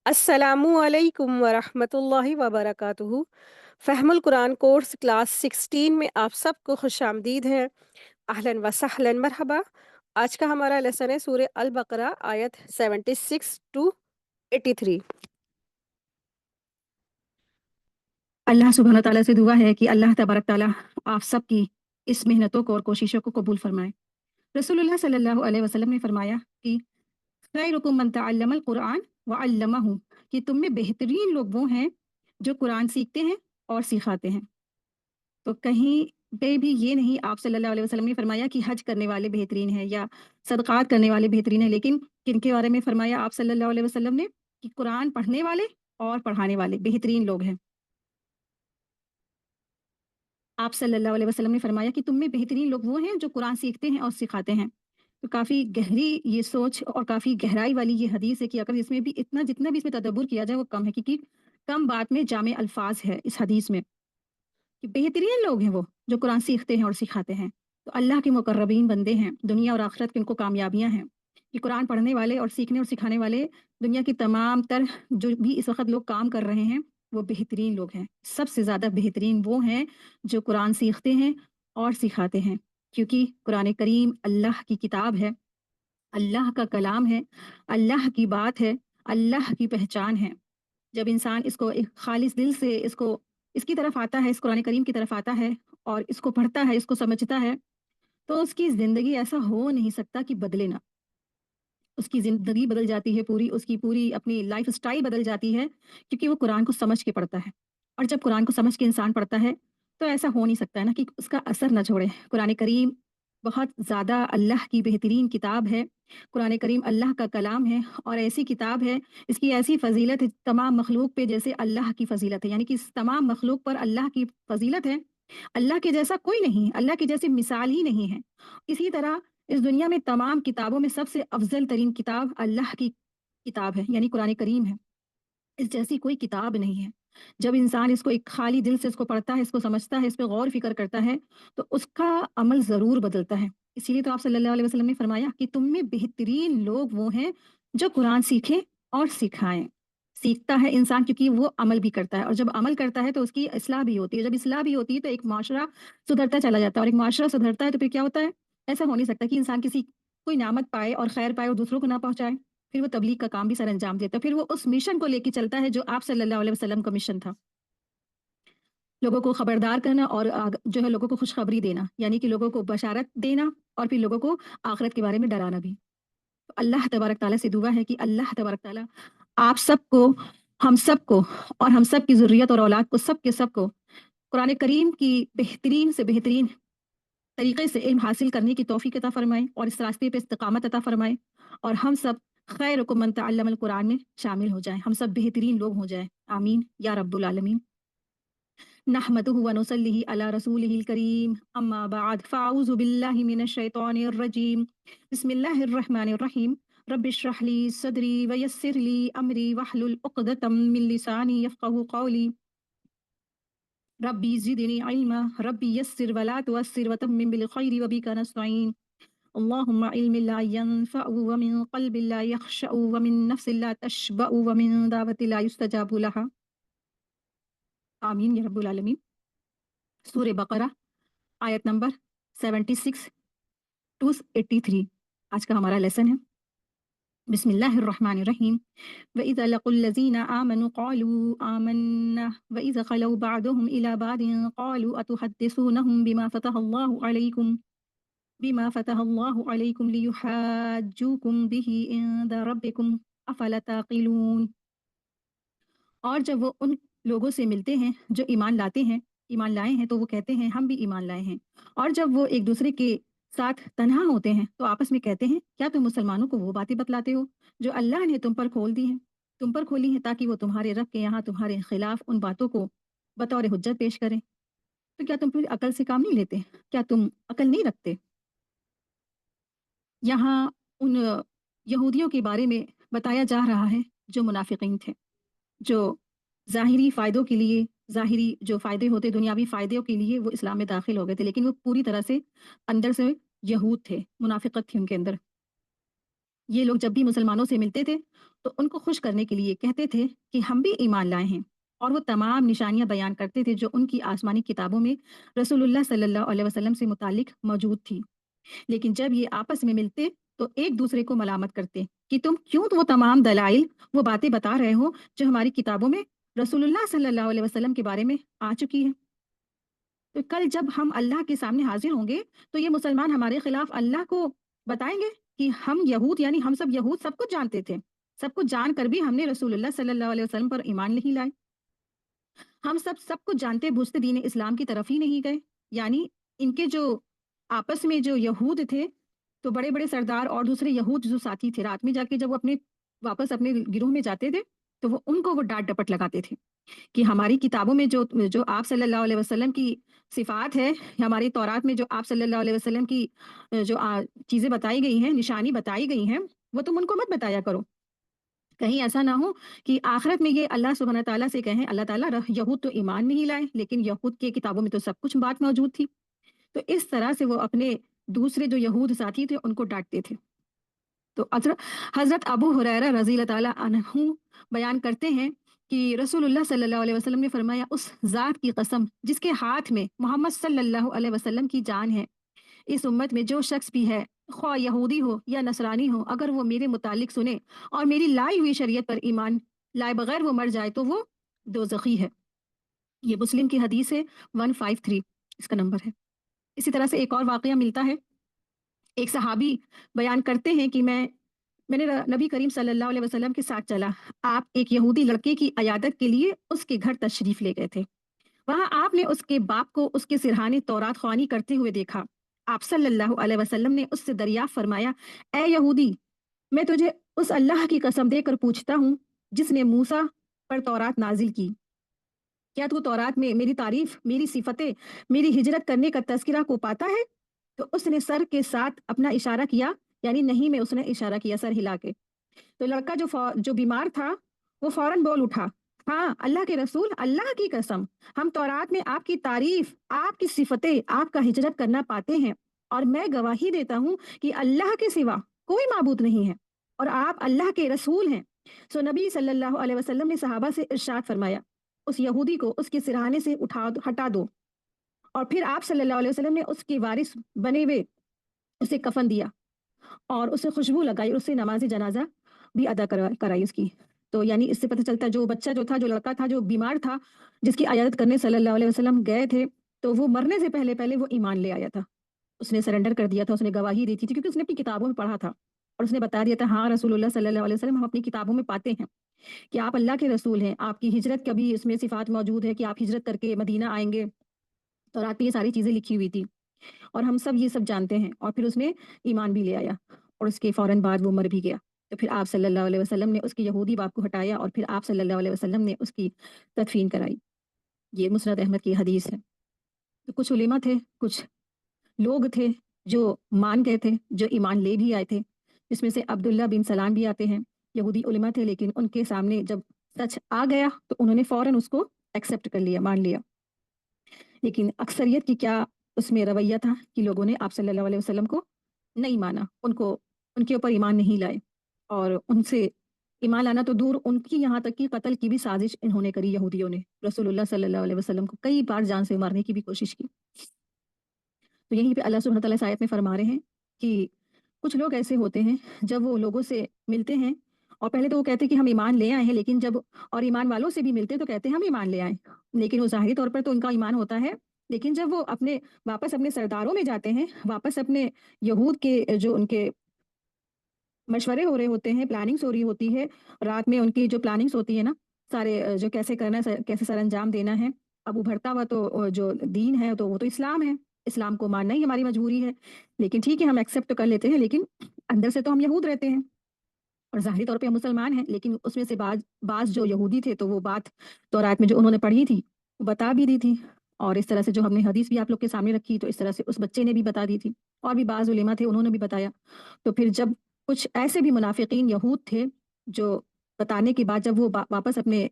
السلام علیکم ورحمۃ اللہ وبرکاتہ۔ فہم القرآن کورس کلاس 16 میں آپ سب کو خوش آمدید ہے۔ اہلاً و سہلاً مرحبا۔ آج کا ہمارا لیسن ہے سورہ البقرہ آیت 76 ٹو 83۔ اللہ سبحانہ تعالیٰ سے دعا ہے کہ اللہ تبارک تعالیٰ آپ سب کی اس محنتوں کو اور کوششوں کو قبول فرمائے۔ رسول اللہ صلی اللہ علیہ وسلم نے فرمایا کہ خیرکم من تعلم القرآن وعلمہ، کہ تم میں بہترین لوگ وہ ہیں جو قرآن سیکھتے ہیں اور سکھاتے ہیں۔ تو کہیں پہ بھی یہ نہیں آپ صلی اللہ علیہ وسلم نے فرمایا کہ حج کرنے والے بہترین ہیں یا صدقات کرنے والے بہترین ہیں، لیکن کن کے بارے میں فرمایا آپ صلی اللہ علیہ وسلم نے کہ قرآن پڑھنے والے اور پڑھانے والے بہترین لوگ ہیں۔ آپ صلی اللہ علیہ وسلم نے فرمایا کہ تم میں بہترین لوگ وہ ہیں جو قرآن سیکھتے ہیں اور سکھاتے ہیں۔ تو کافی گہری یہ سوچ اور کافی گہرائی والی یہ حدیث ہے کہ اگر اس میں بھی جتنا بھی اس میں تدبر کیا جائے وہ کم ہے، کیونکہ کم بات میں جامع الفاظ ہے اس حدیث میں کہ بہترین لوگ ہیں وہ جو قرآن سیکھتے ہیں اور سکھاتے ہیں۔ تو اللہ کے مقربین بندے ہیں، دنیا اور آخرت کے ان کو کامیابیاں ہیں کہ قرآن پڑھنے والے اور سیکھنے اور سکھانے والے دنیا کی تمام تر جو بھی اس وقت لوگ کام کر رہے ہیں وہ بہترین لوگ ہیں۔ سب سے زیادہ بہترین وہ ہیں جو قرآن سیکھتے ہیں اور سکھاتے ہیں، کیونکہ قرآن کریم اللہ کی کتاب ہے، اللہ کا کلام ہے، اللہ کی بات ہے، اللہ کی پہچان ہے۔ جب انسان اس کو ایک خالص دل سے اس کی طرف آتا ہے، اس قرآن کریم کی طرف آتا ہے اور اس کو پڑھتا ہے، اس کو سمجھتا ہے، تو اس کی زندگی ایسا ہو نہیں سکتا کہ بدلے نہ۔ اس کی زندگی بدل جاتی ہے، اس کی پوری اپنی لائف سٹائل بدل جاتی ہے، کیونکہ وہ قرآن کو سمجھ کے پڑھتا ہے۔ اور جب قرآن کو سمجھ کے انسان پڑھتا ہے تو ایسا ہو نہیں سکتا ہے نا کہ اس کا اثر نہ چھوڑے۔ قرآن کریم بہت زیادہ اللہ کی بہترین کتاب ہے، قرآن کریم اللہ کا کلام ہے اور ایسی کتاب ہے، اس کی ایسی فضیلت ہے تمام مخلوق پہ جیسے اللہ کی فضیلت ہے، یعنی کہ اس تمام مخلوق پر اللہ کی فضیلت ہے۔ اللہ کے جیسا کوئی نہیں، اللہ کی جیسی مثال ہی نہیں ہے۔ اسی طرح اس دنیا میں تمام کتابوں میں سب سے افضل ترین کتاب اللہ کی کتاب ہے، یعنی قرآن کریم ہے۔ اس جیسی کوئی کتاب نہیں ہے۔ جب انسان اس کو ایک خالی دل سے اس کو پڑھتا ہے، اس کو سمجھتا ہے، اس پہ غور فکر کرتا ہے تو اس کا عمل ضرور بدلتا ہے۔ اسی لیے تو آپ صلی اللہ علیہ وسلم نے فرمایا کہ تم میں بہترین لوگ وہ ہیں جو قرآن سیکھیں اور سکھائیں۔ سیکھتا ہے انسان کیونکہ وہ عمل بھی کرتا ہے، اور جب عمل کرتا ہے تو اس کی اصلاح بھی ہوتی ہے، جب اصلاح بھی ہوتی ہے تو ایک معاشرہ سدھرتا چلا جاتا ہے، اور ایک معاشرہ سدھرتا ہے تو پھر کیا ہوتا ہے؟ ایسا ہو نہیں سکتا کہ انسان کسی کوئی نعمت پائے اور خیر پائے اور دوسروں کو نہ پہنچائے، پھر وہ تبلیغ کا کام بھی سر انجام دیتا ہے، پھر وہ اس مشن کو لے کے چلتا ہے جو آپ صلی اللہ علیہ وسلم کا مشن تھا، لوگوں کو خبردار کرنا اور جو ہے لوگوں کو خوشخبری دینا، یعنی کہ لوگوں کو بشارت دینا اور پھر لوگوں کو آخرت کے بارے میں ڈرانا بھی۔ تو اللہ تبارک تعالیٰ سے دعا ہے کہ اللہ تبارک تعالیٰ آپ سب کو، ہم سب کو اور ہم سب کی ذریت اور اولاد کو، سب کے سب کو قرآن کریم کی بہترین سے بہترین طریقے سے علم حاصل کرنے کی توفیق عطا فرمائے اور اس راستے پہ استقامت عطا فرمائے، اور ہم سب خیرکم من تعلم القرآن میں شامل ہو جائیں، ہم سب بہترین لوگ ہو جائیں، آمین یا رب العالمین۔ نحمده ونصلي على رسوله الكريم، اما بعد فاعوذ بالله من الشيطان الرجيم، بسم الله الرحمن الرحيم، رب اشرح لي صدري ويسر لي امري واحلل عقدة من لساني يفقهوا قولي، ربي زدني علما، ربي يسر ولا تؤثر وتمم بالخير وبك نستعين، اللهم علم لا ينفع ومن قلب لا يخشع ومن نفس لا تشبع ومن دعوة لا يستجاب لها، آمین یا رب العالمین۔ سورہ بقرہ آیت نمبر 76 ٹو 83 آج کا ہمارا لیسن ہے۔ بسم اللہ الرحمن الرحیم، وَإِذَا لَقُوا الَّذِينَ آمَنُوا قَالُوا آمَنَّا وَإِذَا خَلَوْا بَعْضُهُمْ إِلَى بَعْضٍ قَالُوا أَتُحَدِّثُونَهُم بما فتح الله عليكم ليحاجوكم به عند ربكم افلا تعقلون۔ اور جب وہ ان لوگوں سے ملتے ہیں جو ایمان لائے ہیں تو وہ کہتے ہیں ہم بھی ایمان لائے ہیں، اور جب وہ ایک دوسرے کے ساتھ تنہا ہوتے ہیں تو آپس میں کہتے ہیں کیا تم مسلمانوں کو وہ باتیں بتلاتے ہو جو اللہ نے تم پر کھولی ہیں تاکہ وہ تمہارے رب کے یہاں تمہارے خلاف ان باتوں کو بطور حجت پیش کریں، تو کیا تم پھر عقل سے کام نہیں لیتے؟ کیا تم عقل نہیں رکھتے؟ یہاں ان یہودیوں کے بارے میں بتایا جا رہا ہے جو منافقین تھے، جو ظاہری فائدوں کے لیے، ظاہری جو فائدے ہوتے دنیاوی فائدوں کے لیے وہ اسلام میں داخل ہو گئے تھے، لیکن وہ پوری طرح سے اندر سے یہود تھے، منافقت تھی ان کے اندر۔ ये लोग जब भी मुसलमानों से मिलते थे तो उनको खुश करने के लिए कहते थे कि हम भी ईमान लाए हैं, और वो तमाम निशानियां बयान करते थे जो उनकी आसमानी किताबों में रसूलुल्लाह सल्लल्लाहु अलैहि वसल्लम से मुतालिक मौजूद थी। लेकिन जब ये आपस में मिलते तो एक दूसरे को मलामत करते कि तुम क्यों वो तमाम दलाइल, वो बातें बता रहे हो जो हमारी किताबों में रसूलुल्लाह सल्लल्लाहु अलैहि वसल्लम के बारे में आ चुकी है। तो कल जब हम अल्लाह के सामने हाजिर होंगे तो ये मुसलमान हमारे खिलाफ अल्लाह को बताएंगे कि हम यहूद, यानी हम सब यहूद सब कुछ जानते थे, सब कुछ जानकर भी हमने रसूलुल्लाह सल्लल्लाहु अलैहि वसल्लम पर ईमान नहीं लाए। हम सब कुछ जानते बूझते दीन इस्लाम की तरफ ही नहीं गए। यानी इनके जो आपस में जो यहूद थे, तो बड़े बड़े सरदार और दूसरे यहूद जो साथी थे, रात में जाके जब वो अपने वापस अपने गिरोह में जाते थे तो वो डांट डपट लगाते थे कि हमारी किताबों में जो जो आप सल्लल्लाहु अलैहि वसल्लम की सिफात है, हमारी तौरात में जो आप सल्लल्लाहु अलैहि वसल्लम की जो चीज़ें बताई गई हैं, निशानी बताई गई हैं, वो तुम उनको मत बताया करो। कहीं ऐसा ना हो कि आखिरत में ये अल्लाह सुब्हान तआला से कहें, अल्लाह ताला यहूद तो ईमान नहीं लाए, लेकिन यहूद के किताबों में तो सब कुछ बात मौजूद थी। तो इस तरह से वो अपने दूसरे जो यहूद साथी थे उनको डांटते थे। तो हज़रत अबू हुरैरा रज़ी अल्लाह ताला अन्हु बयान करते हैं कि रसूलुल्लाह सल्लल्लाहु अलैहि वसल्लम ने फरमाया, उस ज़ात की कसम जिसके हाथ में मोहम्मद सल्लल्लाहु अलैहि वसल्लम की जान है, इस उम्मत में जो शख्स भी है, ख्वाह यहूदी हो या नसरानी हो, अगर वो मेरे मुतालिक सुने और मेरी लाई हुई शरीयत पर ईमान लाए बगैर वो मर जाए तो वो दोज़खी है। ये मुस्लिम की हदीस है, 153 इसका नंबर है। इसी तरह से एक और वाक़या मिलता है। एक सहाबी बयान करते हैं कि मैंने नबी करीम सल्लल्लाहु अलैहि वसल्लम के साथ चला। आप एक यहूदी लड़के की अयादत के लिए उसके घर तशरीफ ले गए थे। वहां आपने उसके बाप को उसके सिरहाने तौरात ख्वानी करते हुए देखा। आप सल्लल्लाहु अलैहि वसल्लम ने उससे दरियाफ्त फरमाया, ए यहूदी, मैं तुझे उस अल्लाह की कसम देकर पूछता हूँ जिसने मूसा पर तौरात नाजिल की, क्या तू तौरात में मेरी तारीफ, मेरी सिफतें, मेरी हिजरत करने का तज़किरा को पाता है? तो उसने सर के साथ अपना इशारा किया, यानी नहीं में उसने इशारा किया सर हिला के। तो लड़का जो बीमार था वो फौरन बोल उठा, हाँ अल्लाह के रसूल, अल्लाह की कसम, हम तौरात में आपकी तारीफ, आपकी सिफतें, आपका हिजरत करना पाते हैं, और मैं गवाही देता हूँ कि अल्लाह के सिवा कोई माबूद नहीं है और आप अल्लाह के रसूल हैं। सो नबी सल्लल्लाहु अलैहि वसल्लम ने सहाबा से इरशाद फरमाया, उस यहूदी को उसके सिरहाने से हटा दो। और फिर आप सल्लल्लाहु अलैहि वसल्लम ने उसके वारिस बने हुए उसे कफन दिया और उसे खुशबू लगाई और उससे नमाज जनाजा भी अदा कराई उसकी। तो यानी इससे पता चलता है जो बच्चा जो था, जो लड़का था, जो बीमार था, जिसकी इयादत करने सल्लल्लाहु अलैहि वसल्लम गए थे, तो वो मरने से पहले-पहले वो ईमान ले आया था। उसने सरेंडर कर दिया था, उसने गवाही दी थी क्योंकि उसने अपनी किताबों में पढ़ा था और उसने बता दिया था, हाँ रसूलुल्लाह सल्लल्लाहु अलैहि वसल्लम हम अपनी किताबों में पाते हैं कि आप अल्लाह के रसूल हैं, आपकी हिजरत का भी इसमें सिफात मौजूद है कि आप हिजरत करके मदीना आएँगे। तौरात में ये सारी चीज़ें लिखी हुई थी और हम सब ये सब जानते हैं, और फिर उसने ईमान भी ले आया और उसके फ़ौरन बाद वो मर भी गया। तो फिर आप सल्लल्लाहु अलैहि वसल्लम ने उसके यहूदी बाप को हटाया और फिर आप सल्लल्लाहु अलैहि वसल्लम ने उसकी तदफ़ीन कराई। ये मुस्नद अहमद की हदीस है। तो कुछ उलेमा थे, कुछ लोग थे जो मान गए थे, जो ईमान ले भी आए थे, जिसमें से अब्दुल्ला बिन सलाम भी आते हैं। यहूदी उलेमा थे लेकिन उनके सामने जब सच आ गया तो उन्होंने फ़ौरन उसको एक्सेप्ट कर लिया, मान लिया। लेकिन अक्सरियत की क्या उसमें रवैया था कि लोगों ने आप सल्लल्लाहु अलैहि वसल्लम को नहीं माना, उनको उनके ऊपर ईमान नहीं लाए और उनसे ईमान लाना तो दूर, उनकी यहाँ तक कि कत्ल की भी साजिश इन्होंने करी, यहूदियों ने रसूलुल्लाह सल्लल्लाहु अलैहि वसल्लम को कई बार जान से मारने की भी कोशिश की। तो यहीं पे अल्लाह सुब्हानहू व तआला इस आयत में फरमा रहे हैं कि कुछ लोग ऐसे होते हैं, जब वो लोगों से मिलते हैं और पहले तो वो कहते हैं कि हम ईमान ले आए हैं, लेकिन जब और ईमान वालों से भी मिलते हैं तो कहते हैं हम ईमान ले आए। लेकिन वो ज़ाहिरी तौर पर तो उनका ईमान होता है, लेकिन जब वो वापस अपने सरदारों में जाते हैं, वापस अपने यहूद के जो उनके मशवरे हो रहे होते हैं, प्लानिंग्स हो रही होती है, रात में उनकी जो प्लानिंग्स होती है ना, सारे जो कैसे करना है, कैसे सरअंजाम देना है। अब उभरता हुआ तो जो दीन है तो वो तो इस्लाम है, इस्लाम को मानना ही हमारी मजबूरी है। लेकिन ठीक है, हम एक्सेप्ट तो कर लेते हैं, लेकिन अंदर से तो हम यहूद रहते हैं और ज़ाहिरी तौर पे हम मुसलमान हैं। लेकिन उसमें से बाज़ बाज़ जो यहूदी थे तो वो बात तौरात में जो उन्होंने पढ़ी थी, वो बता भी दी थी, और इस तरह से जो हमने हदीस भी आप लोग के सामने रखी, तो इस तरह से उस बच्चे ने भी बता दी थी और भी बाज़ उलेमा थे उन्होंने भी बताया। तो फिर जब कुछ ऐसे भी मुनाफिकीन यहूद थे जो बताने के बाद जब वो वापस अपने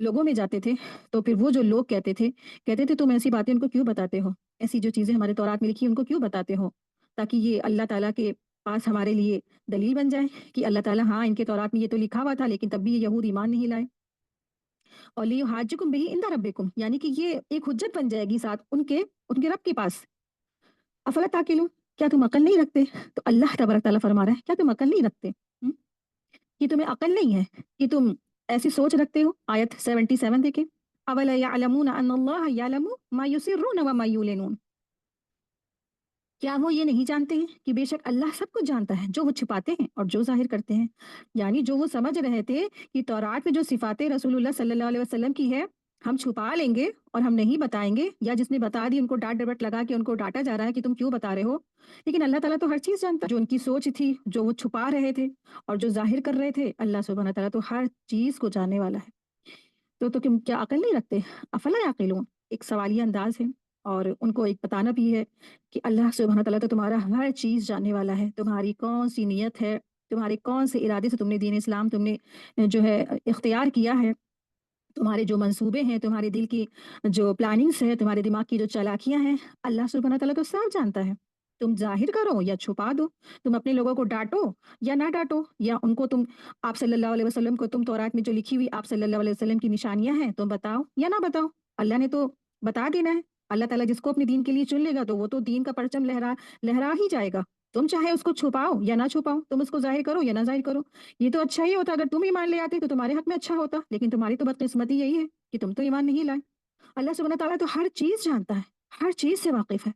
लोगों में जाते थे, तो फिर वो जो लोग कहते थे तुम ऐसी बातें उनको क्यों बताते हो? ऐसी जो चीज़ें हमारे तौरात में लिखी हैं उनको क्यों बताते हो? ताकि ये अल्लाह ताला के पास हमारे लिए दलील बन जाए कि अल्लाह ताला हाँ, इनके तौरात में ये तो लिखा हुआ था लेकिन तब भी ये यहूद ईमान नहीं लाए। और लियुहाज्जुकुम बिही इंदा रब्बिकुम, यानी कि ये एक हुज्जत बन जाएगी साथ उनके उनके रब के पास। अफला ताकिलून, क्या तुम अकल नहीं रखते? तो अल्लाह तबारक ताला फरमा रहा है, क्या तुम अकल नहीं रखते? कि तुम्हें अकल नहीं है कि तुम ऐसी सोच रखते हो? आयत 77 देखें। अवला यअलमून अन्नल्लाह यअलमु मा युसिर्रून व मा युलिनून, क्या वो ये नहीं जानते हैं कि बेशक अल्लाह सब कुछ जानता है, जो वो छिपाते हैं और जो जाहिर करते हैं। यानी जो वो समझ रहे थे कि तौरात में जो सिफातें रसूलुल्लाह सल्लल्लाहु अलैहि वसल्लम की है, हम छुपा लेंगे और हम नहीं बताएंगे, या जिसने बता दी उनको डांट डपट लगा के उनको डांटा जा रहा है कि तुम क्यों बता रहे हो। लेकिन अल्लाह ताला तो हर चीज़ जानता है। जो उनकी सोच थी, जो वो छुपा रहे थे और जो जाहिर कर रहे थे, अल्लाह सुब्हानहू ताला तो हर चीज़ को जानने वाला है। तो क्या अकल नहीं रखते? अफला याक़िलून, एक सवालिया अंदाज है। और उनको एक बताना भी है कि अल्लाह सुब्हानहू तआला तो तुम्हारा हर चीज़ जानने वाला है, तुम्हारी कौन-सी नीयत है, तुम्हारे कौन से इरादे से तुमने दीन इस्लाम तुमने जो है इख्तियार किया है, तुम्हारे जो मंसूबे हैं, तुम्हारे दिल की जो प्लानिंग्स है, तुम्हारे दिमाग की जो चालाकियाँ हैं, अल्लाह सुब्हानहू तआला तो सब जानता है। तुम ज़ाहिर करो या छुपा दो, तुम अपने लोगों को डाँटो या ना डाँटो, या उनको तुम आप सल्लल्लाहु अलैहि वसल्लम को तुम तौरात में जो लिखी हुई आप सल्लल्लाहु अलैहि वसल्लम की निशानियाँ हैं, तुम बताओ या ना बताओ। अल्लाह ने तो बता देना है। अल्लाह ताला जिसको अपने दीन के लिए चुन लेगा तो वो तो दीन का परचम लहरा लहरा ही जाएगा। तुम चाहे उसको छुपाओ या ना छुपाओ, तुम उसको ज़ाहिर करो या ना ज़ाहिर करो। ये तो अच्छा ही होता अगर तुम ईमान ले आते तो तुम्हारे हक में अच्छा होता, लेकिन तुम्हारी तो बदकिस्मती यही है कि तुम तो ईमान नहीं लाए। अल्लाह सुब्हानहू तआला तो हर चीज़ जानता है, हर चीज़ से वाकिफ़ है।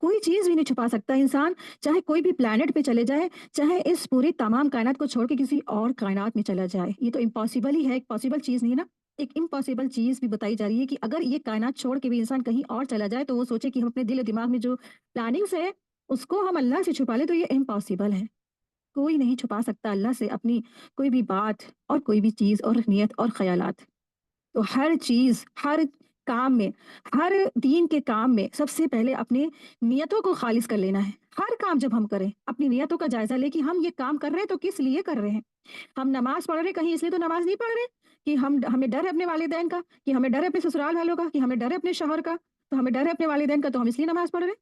कोई चीज़ भी नहीं छुपा सकता इंसान, चाहे कोई भी प्लैनेट पे चले जाए, चाहे इस पूरी तमाम कायनात को छोड़ के किसी और कायनात में चला जाए। ये तो इम्पॉसिबल ही है, एक पॉसिबल चीज़ नहीं है ना। एक इम्पॉसिबल चीज़ भी बताई जा रही है कि अगर ये कायनात छोड़ के भी इंसान कहीं और चला जाए, तो वो सोचे कि हम अपने दिल और दिमाग में जो प्लानिंग्स है, उसको हम अल्लाह से छुपा लें, तो ये इम्पॉसिबल है। कोई नहीं छुपा सकता अल्लाह से अपनी कोई भी बात और कोई भी चीज़ और नियत और ख़यालात। तो हर चीज़, हर काम में, हर दीन के काम में सबसे पहले अपने नियतों को खालिस कर लेना है। हर काम जब हम करें, अपनी नियतों का जायज़ा लें कि हम ये काम कर रहे हैं तो किस लिए कर रहे हैं। हम नमाज़ पढ़ रहे हैं कहीं इसलिए तो नमाज़ नहीं पढ़ रहे कि हम हमें डर है अपने वालिदैन का, कि हमें डर है अपने ससुराल वालों का, कि हमें डर है अपने शौहर का, तो हमें डर है अपने वालिदैन का तो हम इसलिए नमाज़ पढ़ रहे हैं।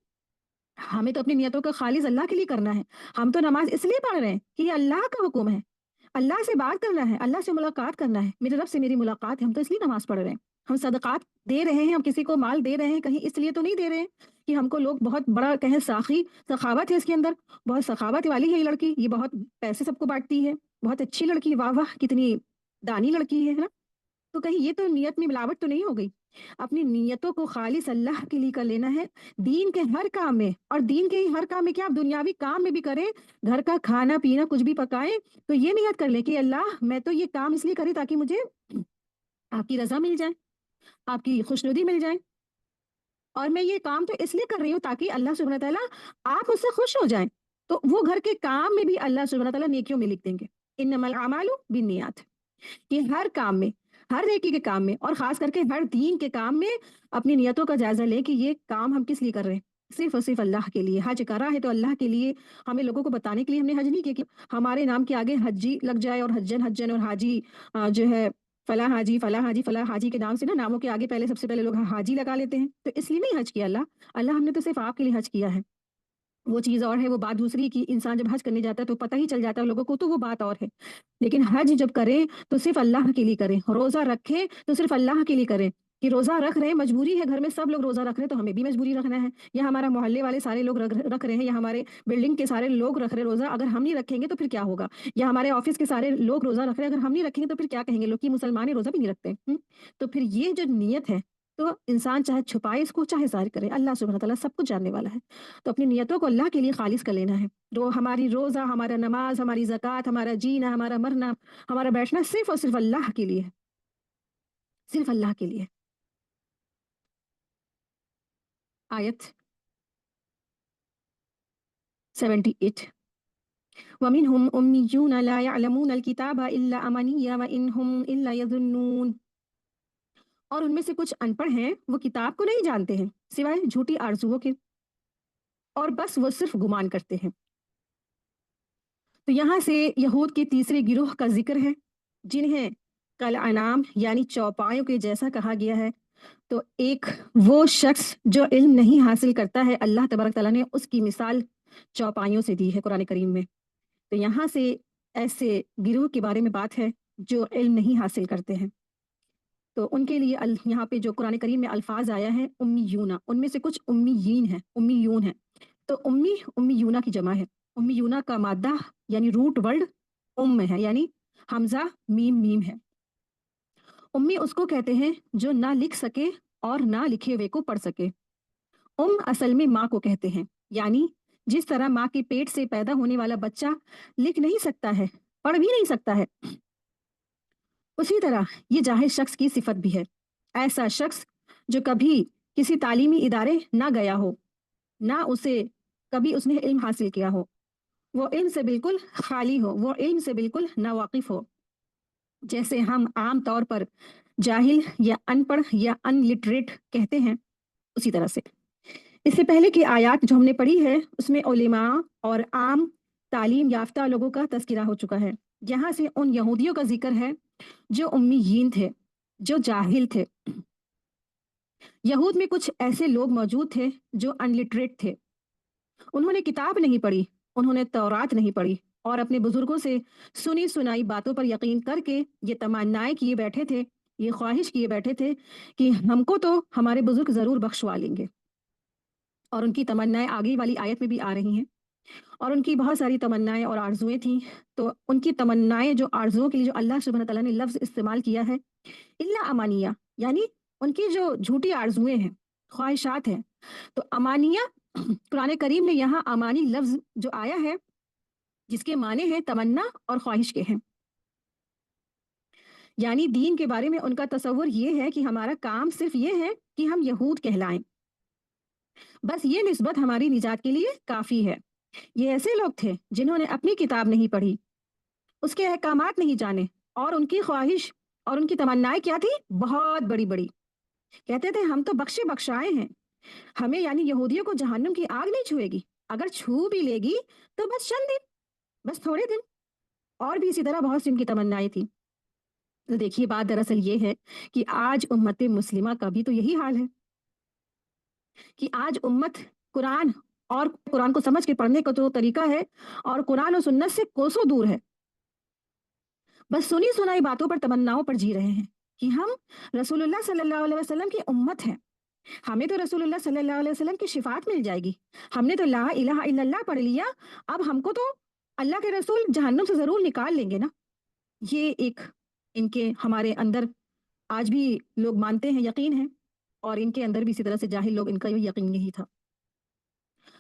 हमें तो अपनी नियतों को खालिस अल्लाह के लिए करना है। हम तो नमाज़ इसलिए पढ़ रहे हैं कि ये अल्लाह का हुक्म है। अल्लाह से बात करना है, अल्लाह से मुलाकात करना है, मेरे रब से मेरी मुलाकात है, हम तो इसलिए नमाज़ पढ़ रहे हैं। हम सदक़ात दे रहे हैं, हम किसी को माल दे रहे हैं, कहीं इसलिए तो नहीं दे रहे हैं कि हमको लोग बहुत बड़ा कहें साख़ी सखावत है इसके अंदर, बहुत सखावत वाली है ये लड़की, ये बहुत पैसे सबको बाँटती है, बहुत अच्छी लड़की, वाह वाह! कितनी दानी लड़की है ना? तो कहीं ये तो नियत में मिलावट तो नहीं हो गई? अपनी नियतों को खालिस अल्लाह के लिए कर लेना है, दीन के हर काम में। और दीन के ही हर काम में क्या, आप दुनियावी काम में भी करें, घर का खाना-पीना कुछ भी पकाएँ, तो ये नियत कर लें कि अल्लाह मैं तो ये काम इसलिए करी ताकि मुझे आपकी रज़ा मिल जाए, आपकी खुशनुदी मिल जाए। और मैं ये काम तो इसलिए कर रही हूँ ताकि अल्लाह सुब्हानहू तआला आप मुझसे खुश हो जाएँ। तो वो घर के काम में भी अल्लाह सुब्हानहू तआला नेकियों में लिख देंगे। इन्नमल अमालु बिन्नियात, कि हर काम में, हर नेकी के काम में और ख़ास करके हर दीन के काम में अपनी नियतों का जायज़ा लें कि ये काम हम किस लिए कर रहे हैं। सिर्फ़ और सिर्फ़ अल्लाह के लिए। हज करा है तो अल्लाह के लिए, हमें लोगों को बताने के लिए हमने हज नहीं किया कि हमारे नाम के आगे हज्जी लग जाए और हज्जन हज्जन और हाजी जो है फलाँ हाजी, फलाँ हाजी, फलाँ हाजी के नाम से ना नामों के आगे पहले सबसे पहले लोग हाजी लगा लेते हैं। तो इसलिए नहीं हज किया अल्लाह। अल्लाह हमने तो सिर्फ़ आपके लिए हज किया है। वो चीज़ और है, वो बात दूसरी कि इंसान जब हज करने जाता है तो पता ही चल जाता है लोगों को, तो वो बात और है। लेकिन हज जब करें तो सिर्फ़ अल्लाह के लिए करें, रोज़ा रखें तो सिर्फ़ अल्लाह के लिए करें। कि रोज़ा रख रहे हैं, मजबूरी है, घर में सब लोग रोज़ा रख रहे हैं तो हमें भी मजबूरी रखना है, या हमारा मोहल्ले वाले सारे लोग रख रहे हैं, या हमारे बिल्डिंग के सारे लोग रख रहे हैं रोज़ा, अगर हम नहीं रखेंगे तो फिर क्या होगा? या हमारे ऑफ़िस के सारे लोग रोज़ा रख रहे हैं, अगर हम नहीं रखेंगे तो फिर क्या कहेंगे लोग कि मुसलमान है, रोज़ा भी नहीं रखते। तो फिर ये जो नियत है, तो इंसान चाहे छुपाए इसको, चाहे ज़ाहिर करे, अल्लाह सुब्हानहू तआला सब कुछ जानने वाला है। तो अपनी नियतों को अल्लाह के लिए खालिस कर लेना है। हमारी रोज़ा, हमारा नमाज, हमारी ज़कात, हमारा जीना, हमारा मरना, हमारा बैठना सिर्फ़ और सिर्फ़ अल्लाह के लिए है, सिर्फ़ अल्लाह के लिए। आयत 78, वमिनहुम उम्मियून ला यअलमूनल किताबा इल्ला अमानिय्या व इन हुम इल्ला यज़ुन्नून, और उनमें से कुछ अनपढ़ हैं, वो किताब को नहीं जानते हैं, सिवाय झूठी आरज़ुओं के, और बस वो सिर्फ़ गुमान करते हैं। तो यहाँ से यहूद के तीसरे गिरोह का ज़िक्र है, जिन्हें कल अनाम यानी चौपायों के जैसा कहा गया है। तो एक वो शख्स जो इल्म नहीं हासिल करता है, अल्लाह तबारक तआला ने उसकी मिसाल चौपाइयों से दी है कुरान करीम में। तो यहाँ से ऐसे गिरोह के बारे में बात है जो इल्म नहीं हासिल करते हैं। तो उनके लिए यहाँ पे जो कुरान करीम में अल्फाज आया है उम्मीयूना, उनमें से कुछ उम्मीयीन है, उम्मीयून है। तो उम्मीयूना की जमा है। उम्मीयूना का मादा यानी रूट वर्ड उम्म है, यानी हमजा मीम मीम है। उम्मी उसको कहते हैं जो ना लिख सके और ना लिखे हुए को पढ़ सके। असल में माँ को कहते हैं, यानी जिस तरह माँ के पेट से पैदा होने वाला बच्चा लिख नहीं सकता है, पढ़ भी नहीं सकता है, उसी तरह ये जाहिल शख्स की सिफत भी है। ऐसा शख्स जो कभी किसी तालीमी इदारे ना गया हो, ना उसे कभी उसने इल्म हासिल किया हो, वो इल्म से बिल्कुल खाली हो, वो इल्म से बिल्कुल नावाकिफ हो, जैसे हम आम तौर पर जाहिल या अनपढ़ या अनलिटरेट कहते हैं, उसी तरह से। इससे पहले की आयत जो हमने पढ़ी है उसमें उलेमा और आम तालीम याफ्ता लोगों का तस्करा हो चुका है। यहाँ से उन यहूदियों का जिक्र है जो उम्मीयीन थे, जो जाहिल थे। यहूद में कुछ ऐसे लोग मौजूद थे जो अनलिटरेट थे, उन्होंने किताब नहीं पढ़ी, उन्होंने तौरात नहीं पढ़ी, और अपने बुजुर्गों से सुनी सुनाई बातों पर यकीन करके ये तमन्नाएं किए बैठे थे, ये ख्वाहिश किए बैठे थे कि हमको तो हमारे बुजुर्ग जरूर बख्शवा लेंगे। और उनकी तमन्नाएं आगे वाली आयत में भी आ रही हैं, और उनकी बहुत सारी तमन्नाएं और आरजुएं थी। तो उनकी तमन्नाएं, जो आरजुओं के लिए जो अल्लाह सुब्हान तआला ने लफ्ज़ इस्तेमाल किया है इल्ला अमानिया, यानी उनकी जो झूठी आरजुएं हैं, ख्वाहिशात हैं। तो अमानिया कुरान करीम में यहाँ अमानी लफ्ज़ जो आया है जिसके माने हैं तमन्ना और ख्वाहिश के हैं, यानी दीन के बारे में उनका तसव्वुर ये है कि हमारा काम सिर्फ ये है कि हम यहूद कहलाएं, बस ये निस्बत हमारी निजात के लिए काफ़ी है। ये ऐसे लोग थे जिन्होंने अपनी किताब नहीं पढ़ी, उसके अहकामात नहीं जाने, और उनकी ख्वाहिश और उनकी तमन्नाएं क्या थी, बहुत बड़ी बड़ी। कहते थे हम तो बख्शे बख्शाए हैं, हमें यानी यहूदियों को जहन्नुम की आग नहीं छुएगी, अगर छू भी लेगी तो बस चंद दिन, बस थोड़े दिन। और भी इसी तरह बहुत सी उनकी तमन्नाएं थी। तो देखिए बात दरअसल ये है कि आज उम्मत मुस्लिमा का भी तो यही हाल है कि आज उम्मत कुरान और कुरान को समझ के पढ़ने का जो तरीका है और कुरान और सुन्नत से कोसों दूर है। बस सुनी सुनाई बातों पर, तमन्नाओं पर जी रहे हैं कि हम रसूलुल्लाह सल्लल्लाहु अलैहि वसल्लम की उम्मत हैं, हमें तो रसूलुल्लाह सल्लल्लाहु अलैहि वसल्लम की शिफात मिल जाएगी, हमने तो ला इलाहा इल्लल्लाह पढ़ लिया, अब हमको तो अल्लाह के रसूल जहन्नुम से जरूर निकाल लेंगे ना। ये एक इनके हमारे अंदर आज भी लोग मानते हैं, यकीन है। और इनके अंदर भी इसी तरह से जाहिल लोग, इनका भी यकीन यही था।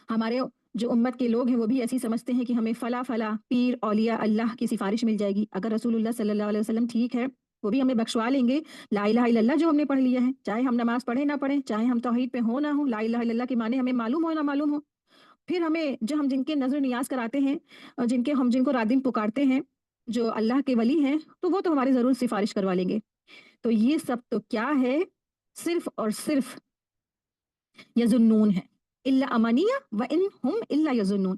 हमारे जो उम्मत के लोग हैं वो भी ऐसी समझते हैं कि हमें फला फला पीर औलिया अल्लाह की सिफारिश मिल जाएगी, अगर रसूलुल्लाह सल्लल्लाहु अलैहि वसल्लम ठीक है वो भी हमें बख्शवा लेंगे। ला इलाहा इल्लल्लाह जो हमने पढ़ लिया है, चाहे हम नमाज पढ़े ना पढ़े, चाहे हम तौहीद पे हो ना हो, ला इलाहा इल्लल्लाह के माने हमें मालूम हो ना मालूम हो, फिर हमें जो हम जिनके नजर नियाज कराते हैं और जिनको रात दिन पुकारते हैं, जो अल्लाह के वली हैं, तो वो तो हमारी जरूर सिफारिश करवा लेंगे। तो ये सब तो क्या है, सिर्फ और सिर्फ यजुन्नून है। इल्ला अमानिया व इन हुम इल्ला यजुन्नून।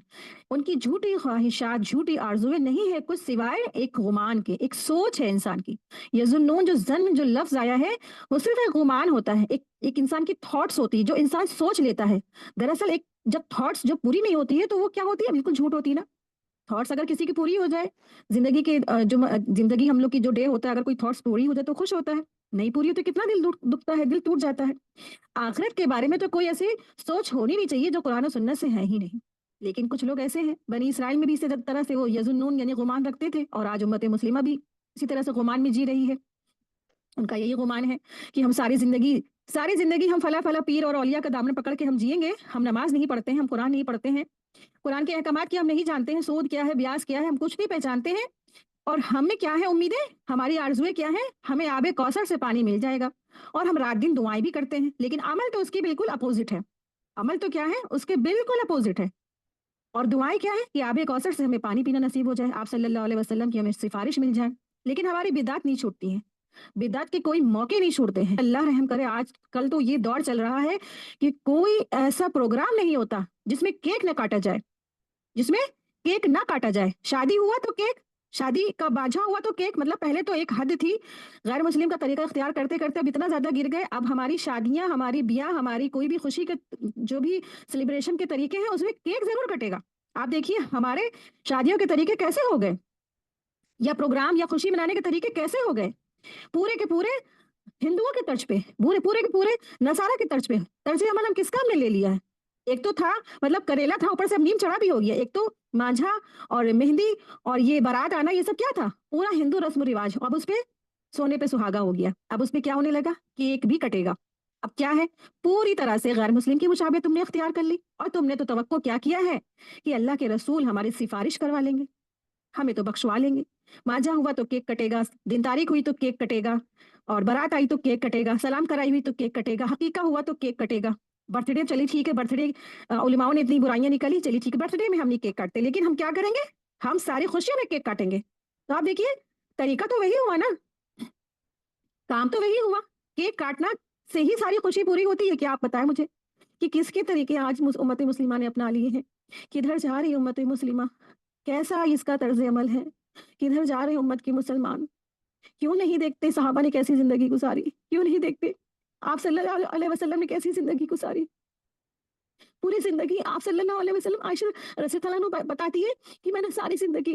उनकी झूठी ख्वाहिशात, झूठी आरजुएं नहीं है कुछ सिवाय एक गुमान के, एक सोच है इंसान की। यजुन्नून जो जन जो लफ्ज आया है वो सिर्फ एक गुमान होता है, एक इंसान की थॉट्स होती है जो इंसान सोच लेता है। दरअसल एक जब थॉट्स जो पूरी नहीं होती है तो वो क्या होती है, बिल्कुल झूठ होती है ना। थॉट्स अगर किसी की पूरी हो जाए, जिंदगी के जिंदगी हम लोग की जो डे होता है, अगर कोई थॉट्स पूरी हो जाए तो खुश होता है, नहीं पूरी हो तो कितना दिल दुखता है, दिल टूट जाता है। आखिरत के बारे में तो कोई ऐसी सोच होनी नहीं चाहिए जो कुरान और सुन्नत से है ही नहीं। लेकिन कुछ लोग ऐसे हैं, बनी इसराइल में भी इसी तरह से वो यजुन्नून यानी गुमान रखते थे, और आज उम्मत मुस्लिमा भी इसी तरह से गुमान में जी रही है। उनका यही गुमान है कि हम सारी जिंदगी हम फला फला पीर और औलिया का दामन पकड़ के हम जिएंगे, हम नमाज नहीं पढ़ते हैं, हम कुरान नहीं पढ़ते हैं, कुरान के अहकामात की हम नहीं जानते हैं, सूद क्या है, ब्याज क्या है, हम कुछ नहीं पहचानते हैं। और हमें क्या है उम्मीदें, हमारी आरजुएं क्या है, हमें आबे कौसर से पानी मिल जाएगा, और हम रात दिन दुआएं भी करते हैं, लेकिन अमल तो उसकी बिल्कुल अपोजिट है। अमल तो क्या है, उसके बिल्कुल अपोजिट है। और दुआएं क्या है कि आबे कौसर से हमें पानी पीना नसीब हो जाए, आप सल्लल्लाहु अलैहि वसल्लम की हमें सिफारिश मिल जाए। लेकिन हमारी बिदात नहीं छूटती है, बिदात के कोई मौके नहीं छूटते हैं। अल्लाह रहम करे, आज कल तो ये दौर चल रहा है कि कोई ऐसा प्रोग्राम नहीं होता जिसमें केक न काटा जाए, जिसमें केक ना काटा जाए। शादी हुआ तो केक, शादी का बाझा हुआ तो केक, मतलब पहले तो एक हद थी, गैर मुस्लिम का तरीका इख्तियार करते करते अब इतना ज्यादा गिर गए, अब हमारी शादियां, हमारी ब्याह, हमारी कोई भी खुशी के जो भी सेलिब्रेशन के तरीके हैं उसमें केक जरूर कटेगा। आप देखिए हमारे शादियों के तरीके कैसे हो गए, या प्रोग्राम या खुशी मनाने के तरीके कैसे हो गए, पूरे के पूरे हिंदुओं के तर्ज पे, पूरे पूरे के पूरे नसारा के तर्ज पे। तर्ज अमल हम किसका हमने ले लिया है? एक तो था, मतलब करेला था, ऊपर से अब नीम चढ़ा भी हो गया। एक तो मांझा और मेहंदी और ये बारात आना, ये सब क्या था? पूरा हिंदू रस्म रिवाज। अब उस पे सोने पे सुहागा हो गया। अब उस पे क्या होने लगा? केक भी कटेगा। अब क्या है? पूरी तरह से गैर मुस्लिम की मुशाबे तुमने अख्तियार कर ली, और तुमने तो तवक्को क्या किया है कि अल्लाह के रसूल हमारी सिफारिश करवा लेंगे, हमें तो बख्शवा लेंगे। मांझा हुआ तो केक कटेगा, दिन तारीख हुई तो केक कटेगा, और बारात आई तो केक कटेगा, सलाम कराई हुई तो केक कटेगा, हकीका हुआ तो केक कटेगा। बर्थडे, चलिए ठीक है, बर्थडे उलमाओं ने इतनी बुराइयां निकाली, चलिए ठीक है, बर्थडे में हम नहीं केक काटते, लेकिन हम क्या करेंगे? हम सारी खुशियों में केक काटेंगे। तो आप देखिए, तरीका तो वही हुआ ना, काम तो वही हुआ। केक काटना से ही सारी खुशी पूरी होती है क्या? आप बताएं मुझे कि किसके तरीके आज उम्मत मुस्लिमा ने अपना लिए हैं? किधर जा रही है उम्मत मुस्लिमा? कैसा इसका तर्ज अमल है? किधर जा रहे हैं उम्मत के मुसलमान? क्यों नहीं देखते साहबा ने कैसी जिंदगी गुजारी? क्यों नहीं देखते आप सल्लल्लाहु अलैहि वसल्लम ने कैसी जिंदगी गुजारी? पूरी जिंदगी आप सल्लल्लाहु अलैहि वसल्लम, आयशा रज़ी अल्लाह अन्हा बताती है कि मैंने सारी जिंदगी,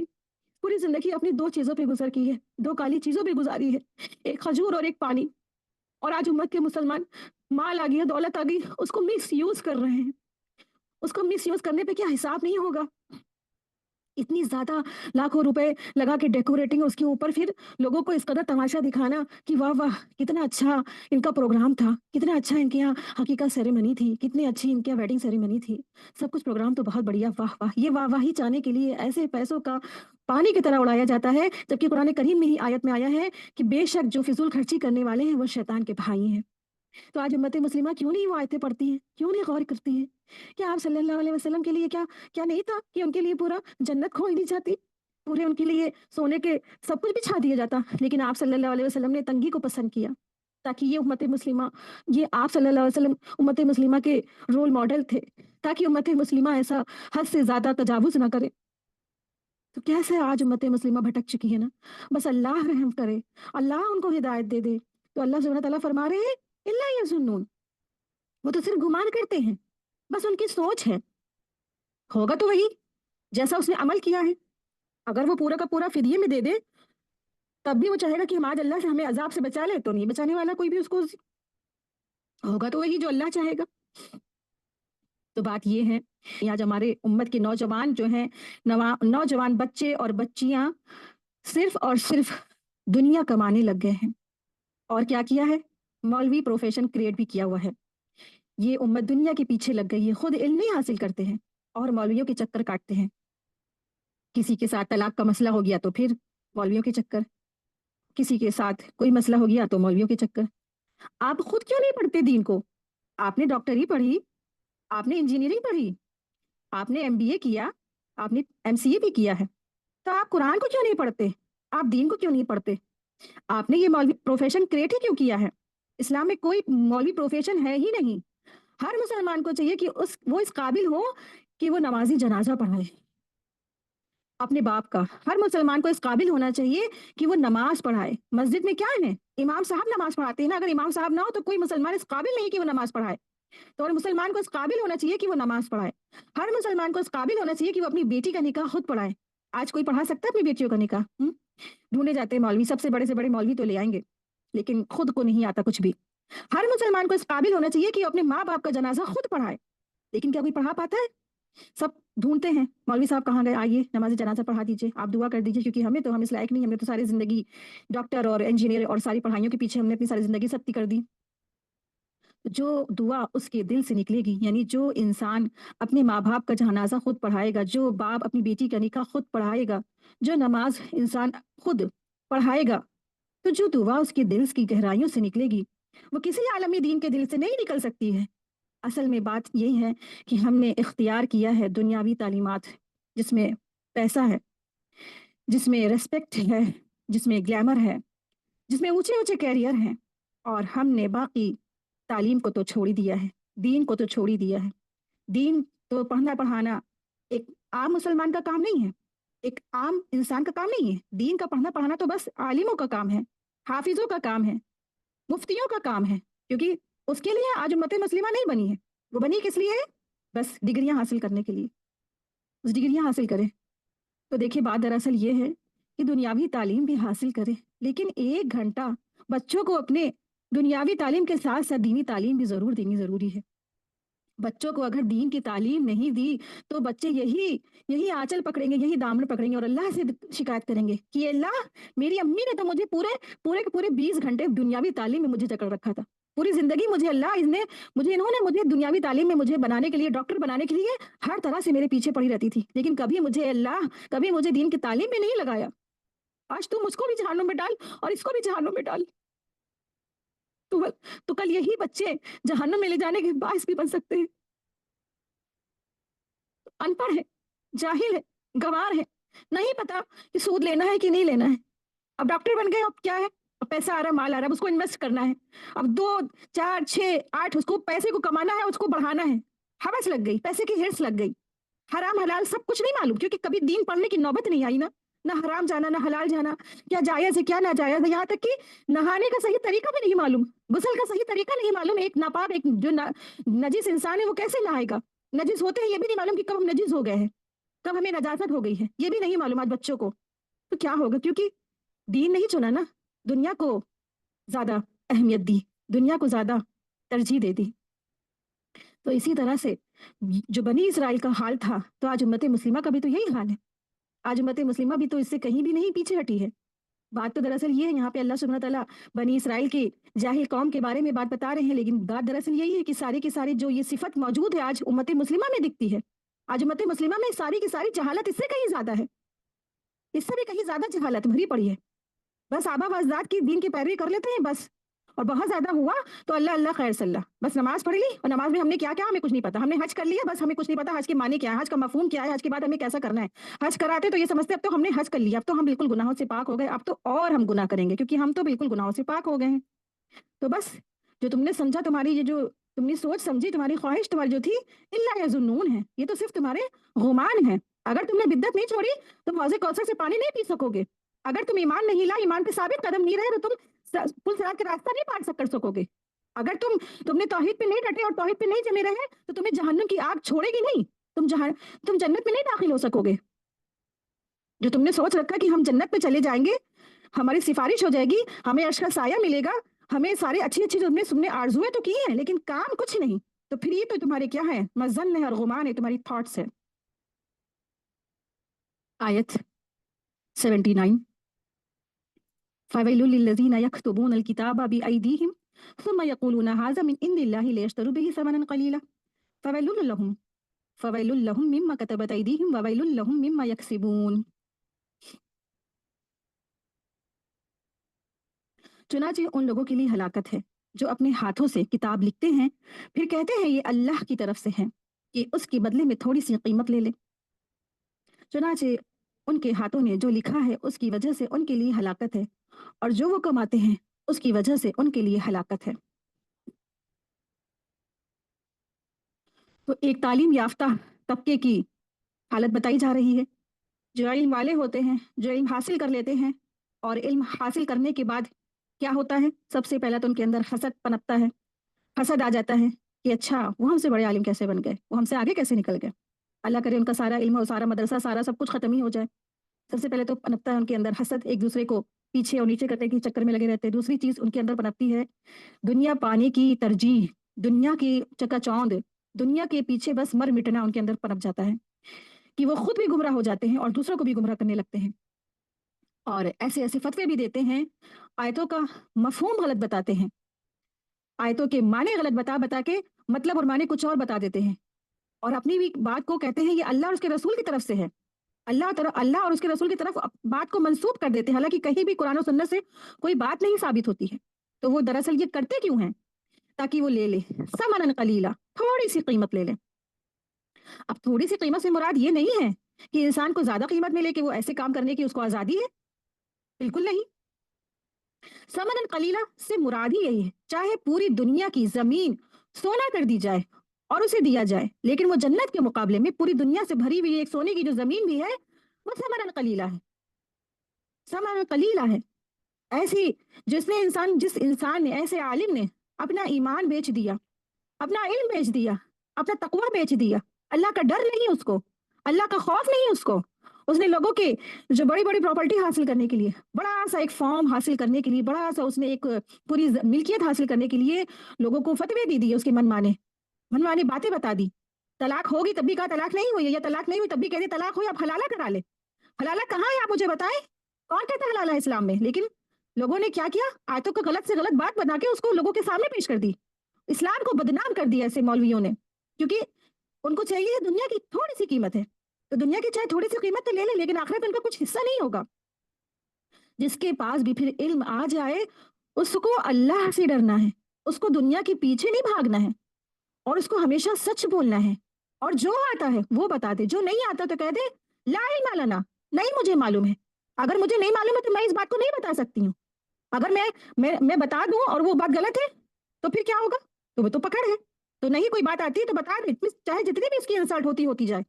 पूरी जिंदगी अपनी दो चीजों पे गुजर की है, दो काली चीजों पे गुजारी है, एक खजूर और एक पानी। और आज उम्मत के मुसलमान, माल आ गया, दौलत आ गई, उसको मिस यूज कर रहे हैं। उसको मिस यूज करने पे क्या हिसाब नहीं होगा? इतनी ज्यादा लाखों रुपए लगा के डेकोरेटिंग, उसके ऊपर फिर लोगों को इस कदर तमाशा दिखाना कि वाह वाह कितना अच्छा इनका प्रोग्राम था, कितना अच्छा इनके यहाँ हकीका सेरेमनी थी, कितनी अच्छी इनके यहाँ वेडिंग सेरेमनी थी, सब कुछ प्रोग्राम तो बहुत बढ़िया, वाह वाह। ये वाह वाह ही चाहने के लिए ऐसे पैसों का पानी की तरह उड़ाया जाता है, जबकि कुरान करीम में ही आयत में आया है कि बेशक जो फिजूल खर्ची करने वाले हैं वो शैतान के भाई हैं। तो आज उम्मत मुस्लिमा क्यों नहीं वो आयतें पढ़ती हैं, क्यों नहीं गौर करती हैं? क्या आप सल्लल्लाहु अलैहि वसल्लम के लिए क्या क्या नहीं था कि उनके लिए पूरा जन्नत खोई दी जाती, पूरे उनके लिए सोने के सब कुछ बिछा दिया जाता? लेकिन आप सल्लल्लाहु अलैहि वसल्लम ने तंगी को पसंद किया, ताकि ये उम्मत मुस्लिमा, ये आप सल्लल्लाहु अलैहि वसल्लम उम्मत मुस्लिमा के रोल मॉडल थे, ताकि उम्मत मुस्लिमा ऐसा हद से ज्यादा तजावुज ना करे। तो कैसे आज उम्मत मुस्लिमा भटक चुकी है ना। बस अल्लाह रहम करे, अल्लाह उनको हिदायत दे दे। तो अल्लाह सुब्हानहू तआला फरमा रहे हैं, इल्ला यज़ुन्नून, वो तो सिर्फ गुमान करते हैं, बस उनकी सोच है। होगा तो वही जैसा उसने अमल किया है। अगर वो पूरा का पूरा फिदिये में दे दे, तब भी वो चाहेगा कि हम आज अल्लाह से हमें अजाब से बचा ले, तो नहीं बचाने वाला कोई भी उसको। होगा तो वही जो अल्लाह चाहेगा। तो बात ये है कि आज हमारे उम्मत के नौजवान जो हैं, नौजवान बच्चे और बच्चियां सिर्फ और सिर्फ दुनिया कमाने लग गए हैं। और क्या किया है? मौलवी प्रोफेशन क्रिएट भी किया हुआ है। ये उम्मत दुनिया के पीछे लग गई है, खुद इल्म नहीं हासिल करते हैं और मौलवियों के चक्कर काटते हैं। किसी के साथ तलाक का मसला हो गया तो फिर मौलवियों के चक्कर, किसी के साथ कोई मसला हो गया तो मौलवियों के चक्कर। आप खुद क्यों नहीं पढ़ते दीन को? आपने डॉक्टरी पढ़ी, आपने इंजीनियरिंग पढ़ी, आपने एमबीए किया, आपने एमसीए भी किया है, तो आप कुरान को क्यों नहीं पढ़ते? आप दीन को क्यों नहीं पढ़ते? आपने ये मौलवी प्रोफेशन क्रिएट ही क्यों किया है? इस्लाम में कोई मौलवी प्रोफेशन है ही नहीं। हर मुसलमान को चाहिए कि उस वो इस काबिल हो कि वो नमाजी जनाजा पढ़ाए अपने बाप का। हर मुसलमान को इस काबिल होना चाहिए कि वो नमाज पढ़ाए। मस्जिद में क्या है? इमाम साहब नमाज पढ़ाते हैं ना। अगर इमाम साहब ना हो तो कोई मुसलमान इस काबिल नहीं कि वो नमाज पढ़ाए। तो हर मुसलमान को इस काबिल होना चाहिए कि वो नमाज पढ़ाए। हर मुसलमान को इस काबिल होना चाहिए कि वो अपनी बेटी का निकाह खुद पढ़ाए। आज कोई पढ़ा सकता है अपनी बेटियों का निकाह? ढूंढे जाते हैं मौलवी, सबसे बड़े से बड़े मौलवी तो ले आएंगे, लेकिन खुद को नहीं आता कुछ भी। हर मुसलमान को इस काबिल होना चाहिए कि अपने माँ बाप का जनाजा खुद पढ़ाए, लेकिन क्या कोई पढ़ा पाता है? सब ढूंढते हैं, मौलवी साहब कहाँ गए, आइए नमाज जनाजा पढ़ा दीजिए, आप दुआ कर दीजिए, क्योंकि हम इस लायक नहीं, हमने तो सारी जिंदगी डॉक्टर और इंजीनियर और सारी पढ़ाइयों के पीछे हमने अपनी सारी जिंदगी सत्ती कर दी। जो दुआ उसके दिल से निकलेगी, यानी जो इंसान अपने माँ बाप का जनाजा खुद पढ़ाएगा, जो बाप अपनी बेटी का निकाह खुद पढ़ाएगा, जो नमाज इंसान खुद पढ़ाएगा, तो जो दुआ उसके दिल की गहराइयों से निकलेगी वो किसी आलमी दीन के दिल से नहीं निकल सकती है। असल में बात यही है कि हमने इख्तियार किया है दुनियावी तालीमात, जिसमें पैसा है, जिसमें रेस्पेक्ट है, जिसमें ग्लैमर है, जिसमें ऊंचे ऊंचे कैरियर हैं, और हमने बाकी तालीम को तो छोड़ ही दिया है, दीन को तो छोड़ ही दिया है। दीन तो पढ़ना पढ़ाना एक आम मुसलमान का काम नहीं है। एक आम इंसान का काम नहीं है। दीन का पढ़ना पढ़ाना तो बस आलिमों का काम है, हाफिजों का काम है, मुफ्तियों का काम है, क्योंकि उसके लिए आज उम्मत मुस्लिमा नहीं बनी है। वो बनी किस लिए है? बस डिग्रियां हासिल करने के लिए। उस डिग्रियां हासिल करें। तो देखिए बात दरअसल ये है कि दुनियावी तालीम भी हासिल करें, लेकिन 1 घंटा बच्चों को अपने दुनियावी तालीम के साथ साथ दीनी तालीम भी जरूर देनी जरूरी है। बच्चों को अगर दीन की तालीम नहीं दी तो बच्चे यही यही आंचल पकड़ेंगे, यही दामन पकड़ेंगे और अल्लाह से शिकायत करेंगे कि अल्लाह, मेरी अम्मी ने तो मुझे पूरे पूरे के पूरे 20 घंटे दुनियावी तालीम में मुझे जकड़ रखा था। पूरी जिंदगी मुझे अल्लाह इसने मुझे इन्होंने मुझे दुनियावी तालीम में मुझे बनाने के लिए, डॉक्टर बनाने के लिए हर तरह से मेरे पीछे पड़ी रहती थी, लेकिन कभी मुझे अल्लाह, कभी मुझे दीन की तालीम में नहीं लगाया। आज तू मुझको भी जहन्नुम में डाल और इसको भी जहन्नुम में डाल। तो तो कल यही बच्चे जहन्नुम में ले जाने के बायस भी बन सकते हैं। अनपढ़ है, जाहिल है, गंवार है, नहीं पता कि सूद लेना है कि नहीं लेना है। अब डॉक्टर बन गए, अब क्या है? अब पैसा आ रहा, माल आ रहा, अब उसको इन्वेस्ट करना है। अब 2, 4, 6, 8 उसको पैसे को कमाना है, उसको बढ़ाना है। हवस लग गई, पैसे की हिर्स लग गई। हराम हलाल सब कुछ नहीं मालूम, क्योंकि कभी दीन पढ़ने की नौबत नहीं आई ना। ना हराम जाना, ना हलाल जाना, क्या जायज है क्या ना जायज है, यहाँ तक कि नहाने का सही तरीका भी नहीं मालूम, गुस्ल का सही तरीका नहीं मालूम। एक नापाक, एक जो नजिस इंसान है वो कैसे नहाएगा? नजिस होते हैं ये भी नहीं मालूम कि कब हम नजिस हो गए हैं, कब हमें नजाकत हो गई है, ये भी नहीं मालूम आज बच्चों को। तो क्या होगा? क्योंकि दीन नहीं चुना ना, दुनिया को ज्यादा अहमियत दी, दुनिया को ज्यादा तरजीह दे दी। तो इसी तरह से जो बनी इसराइल का हाल था, तो आज उम्मत मुस्लिमा का भी तो यही हाल है। आज उम्मत मुस्लिमा भी तो इससे कहीं भी नहीं पीछे हटी है। बात तो दरअसल ये है, यहाँ पे अल्लाह सुब्हान तआला बनी इसराइल की जाहिल कौम के बारे में बात बता रहे हैं, लेकिन बात दरअसल यही है कि सारी की सारी जो ये सिफत मौजूद है आज उम्मत मुस्लिमा में दिखती है। आज उम्मत मुस्लिमा में सारी की सारी जहालत इससे कहीं ज्यादा है, इससे भी कहीं ज्यादा जहालत भरी पड़ी है। बस आबा व अजदाद की दीन की पैरवी कर लेते हैं बस, और बहुत ज्यादा हुआ तो अल्लाह अल्लाह खैर सल्ला, बस नमाज पढ़ ली और नमाज में हमने क्या क्या हमें कुछ नहीं पता, हमने हज कर लिया बस हमें कुछ नहीं पता, हज के माने क्या है, हज का मफहूम क्या है, हज के बाद हमें कैसा करना है। हज कराते तो ये समझते अब तो हमने हज कर लिया, अब तो हम बिल्कुल गुनाहों से पाक हो गए, अब तो और हम गुनाह करेंगे क्योंकि हम तो बिल्कुल गुनाहों से पाक हो गए हैं। तो बस जो तुमने समझा, तुम्हारी ये जो तुमने सोच समझी, तुम्हारी ख्वाहिश तुम्हारी जो थी, इल्ला यजुन्नून है, ये तो सिर्फ तुम्हारे गुमान है। अगर तुमने बिद्दत नहीं छोड़ी तुम हौज़े कौसर से पानी नहीं पी सकोगे। अगर तुम ईमान नहीं ला, ईमान पे साबित कदम नहीं रहे, तो तुम पुल सिरात का रास्ता नहीं पार कर सकोगे। अगर तुमने तौहीद पे नहीं डटे और तौहीद पे नहीं जमे रहे, तो तुम्हें जहन्नुम की आग छोड़ेगी नहीं, तुम जन्नत में नहीं दाखिल हो सकोगे। जो तुमने सोच रखा कि हम जन्नत में चले जाएंगे, हमारी सिफारिश हो जाएगी, हमें अर्श का साया मिलेगा, हमें सारे अच्छी अच्छी जो तुमने आरजुएं तो की हैं लेकिन काम कुछ नहीं, तो फिर ये तो तुम्हारे क्या है, मज़न है और गुमान है, तुम्हारी थॉट्स है। आयत 79, फ़वैलुल लिल्लज़ीना यक्तुबूनल किताबा बिअयदीहिम सुम्मा यक़ूलूना हाज़ा मिन इंदिल्लाहि लियश्तरू बिही समनन क़लीला फ़वैलुल लहुम फ़वैलुल लहुम मिम्मा कतबत अयदीहिम ववैलुल लहुम मिम्मा यक्सिबून। चुनाचे उन लोगों के लिए हलाकत है जो अपने हाथों से किताब लिखते हैं, फिर कहते हैं ये अल्लाह की तरफ से है कि उसके बदले में थोड़ी सी कीमत ले ले। चुनाचे उनके हाथों ने जो लिखा है उसकी वजह से उनके लिए हलाकत है, और जो वो कमाते हैं उसकी वजह से उनके लिए हलाकत है। तो एक तालीम याफ्ता तबके की हालत बताई जा रही है। जो इल्म वाले होते हैं, जो इल्म हासिल कर लेते हैं, और इल्म हासिल करने के बाद क्या होता है, सबसे पहला तो उनके अंदर हसद पनपता है। हसद आ जाता है कि अच्छा वो हमसे बड़े आलिम कैसे बन गए, वो हमसे आगे कैसे निकल गए। अल्लाह करे उनका सारा इल्म और सारा मदरसा सारा सब कुछ खत्म ही हो जाए। सबसे पहले तो पनपता है उनके अंदर हसद, एक दूसरे को पीछे और नीचे करने के चक्कर में लगे रहते हैं। दूसरी चीज उनके अंदर पनपती है दुनिया पाने की तरजीह, दुनिया की चकाचौंध, दुनिया के पीछे बस मर मिटना उनके अंदर पनप जाता है कि वो खुद भी गुमराह हो जाते हैं और दूसरों को भी गुमराह करने लगते हैं, और ऐसे ऐसे फतवे भी देते हैं, आयतों का मफहूम गलत बताते हैं, आयतों के माने गलत बता बता के मतलब और माने कुछ और बता देते हैं, और अपनी भी बात को कहते हैं ये अल्लाह और उसके रसूल की तरफ से है। अल्लाह और उसके रसूल की तरफ बात को मंसूब कर देते हैं, हालांकि कहीं भी कुरान और सुन्नत से कोई बात नहीं साबित होती है। तो वो दरअसल ये करते क्यों हैं? ताकि वो ले ले समनन कलीला, थोड़ी सी कीमत ले ले। अब थोड़ी सी कीमत से मुराद ये नहीं है कि इंसान को ज्यादा कीमत मिले कि वो ऐसे काम करने की उसको आजादी है, बिल्कुल नहीं। समनन कलीला से मुराद ही यही है, चाहे पूरी दुनिया की जमीन सोना कर दी जाए और उसे दिया जाए, लेकिन वो जन्नत के मुकाबले में पूरी दुनिया से भरी हुई एक सोने की जो जमीन भी है وہ समन कलीला है, समन कलीला है। ऐसी जिस इंसान ने, ऐसे आलिम ने अपना ईमान बेच दिया, अपना इल्म बेच दिया, अपना तकवा बेच दिया, अल्लाह का डर नहीं उसको, अल्लाह का खौफ नहीं उसको, उसने लोगों के जो बड़ी बड़ी प्रॉपर्टी हासिल करने के लिए, बड़ा सा एक फॉर्म हासिल करने के लिए, बड़ा सा उसने एक पूरी मिल्कियत हासिल करने के लिए लोगों को फतवे दे दिए, उसके मनमाने बातें बता दी। तलाक होगी तब भी कहा तलाक नहीं हुई है, या तलाक नहीं हुई तब भी कहते तलाक हुई, आप हलाला करा ले। हलाला कहाँ है, आप मुझे बताएं, कौन कहता है हलाला है इस्लाम में? लेकिन लोगों ने क्या किया, आयतों को गलत से गलत बात बना के उसको लोगों के सामने पेश कर दी, इस्लाम को बदनाम कर दिया ऐसे मौलवियों ने। क्योंकि उनको चाहिए दुनिया की थोड़ी सी कीमत है, तो दुनिया की चाहे थोड़ी सी कीमत तो ले ले, लेकिन आखिरत में उनका कुछ हिस्सा नहीं होगा। जिसके पास भी फिर इल्म आ जाए, उसको अल्लाह से डरना है, उसको दुनिया के पीछे नहीं भागना है, और उसको हमेशा सच बोलना है, और जो आता है वो बता दे, जो नहीं आता तो कह दे ला इल्म लना, नहीं मुझे मालूम है। अगर मुझे नहीं मालूम है तो मैं इस बात को नहीं बता सकती हूँ। अगर मैं बता दूं और वो बात गलत है तो फिर क्या होगा? तो वो तो पकड़ है। तो नहीं कोई बात आती है तो बता दे, चाहे जितनी भी इसकी इंसल्ट होती जाए।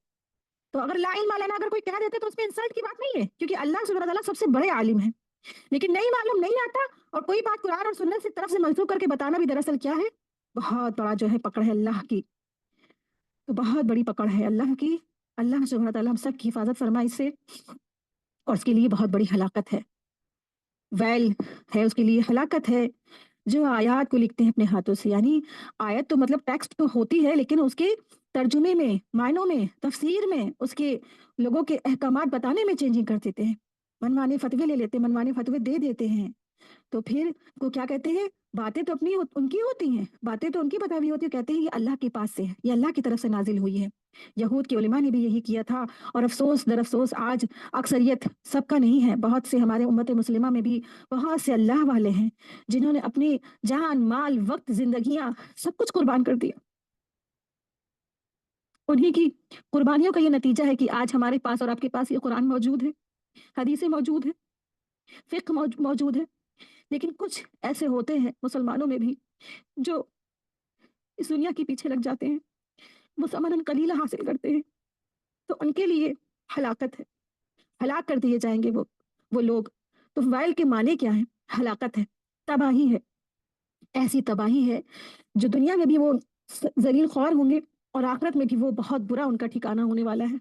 तो अगर ला इल्म लना अगर कोई कह देते तो उसमें इंसल्ट की बात नहीं है, क्योंकि अल्लाह सुब्हानहू तआला सबसे बड़े आलिम है। लेकिन नहीं मालूम, नहीं आता, और कोई बात कुरान और सुन्नत की तरफ से मंसूब करके बताना भी दरअसल क्या है, बहुत बड़ा जो है पकड़ है अल्लाह की। तो बहुत बड़ी पकड़ है अल्लाह की। अल्लाह सुब्हानहू तआला हम सब की हिफाजत फरमाए इससे, और उसके लिए बहुत बड़ी हलाकत है, वैल है उसके लिए, हलाकत है जो आयत को लिखते हैं अपने हाथों से। यानी आयत तो मतलब टेक्स्ट तो होती है, लेकिन उसके तर्जुमे में, मायनों में, तफसीर में, उसके लोगों के अहकामात बताने में चेंजिंग कर देते हैं, मनमाने फतवे ले लेते हैं, मनमाने फतवे दे देते हैं। तो फिर को क्या कहते हैं, बातें तो उनकी होती हैं, बातें तो उनकी बताई हुई होती है, कहते हैं ये अल्लाह के पास से है, ये अल्लाह की तरफ से नाजिल हुई है। यहूद के उलमा ने भी यही किया था, और अफसोस दर अफसोस आज अक्सरियत सबका नहीं है, बहुत से हमारे उम्मत मुस्लिमा में भी बहुत से अल्लाह वाले हैं जिन्होंने अपनी जान, माल, वक्त, जिंदगियां सब कुछ कुर्बान कर दिया। उन्हीं की कुर्बानियों का ये नतीजा है कि आज हमारे पास और आपके पास ये कुरान मौजूद है, हदीसें मौजूद है, फिक्र मौजूद है। लेकिन कुछ ऐसे होते हैं मुसलमानों में भी जो इस दुनिया के पीछे लग जाते हैं, वो समन कलीला हासिल करते हैं, तो उनके लिए हलाकत है, हलाक कर दिए जाएंगे वो लोग। तो वाइल के माने क्या है? हलाकत है, तबाही है, ऐसी तबाही है जो दुनिया में भी वो जलील ख्वार होंगे, और आखिरत में भी वो बहुत बुरा उनका ठिकाना होने वाला है।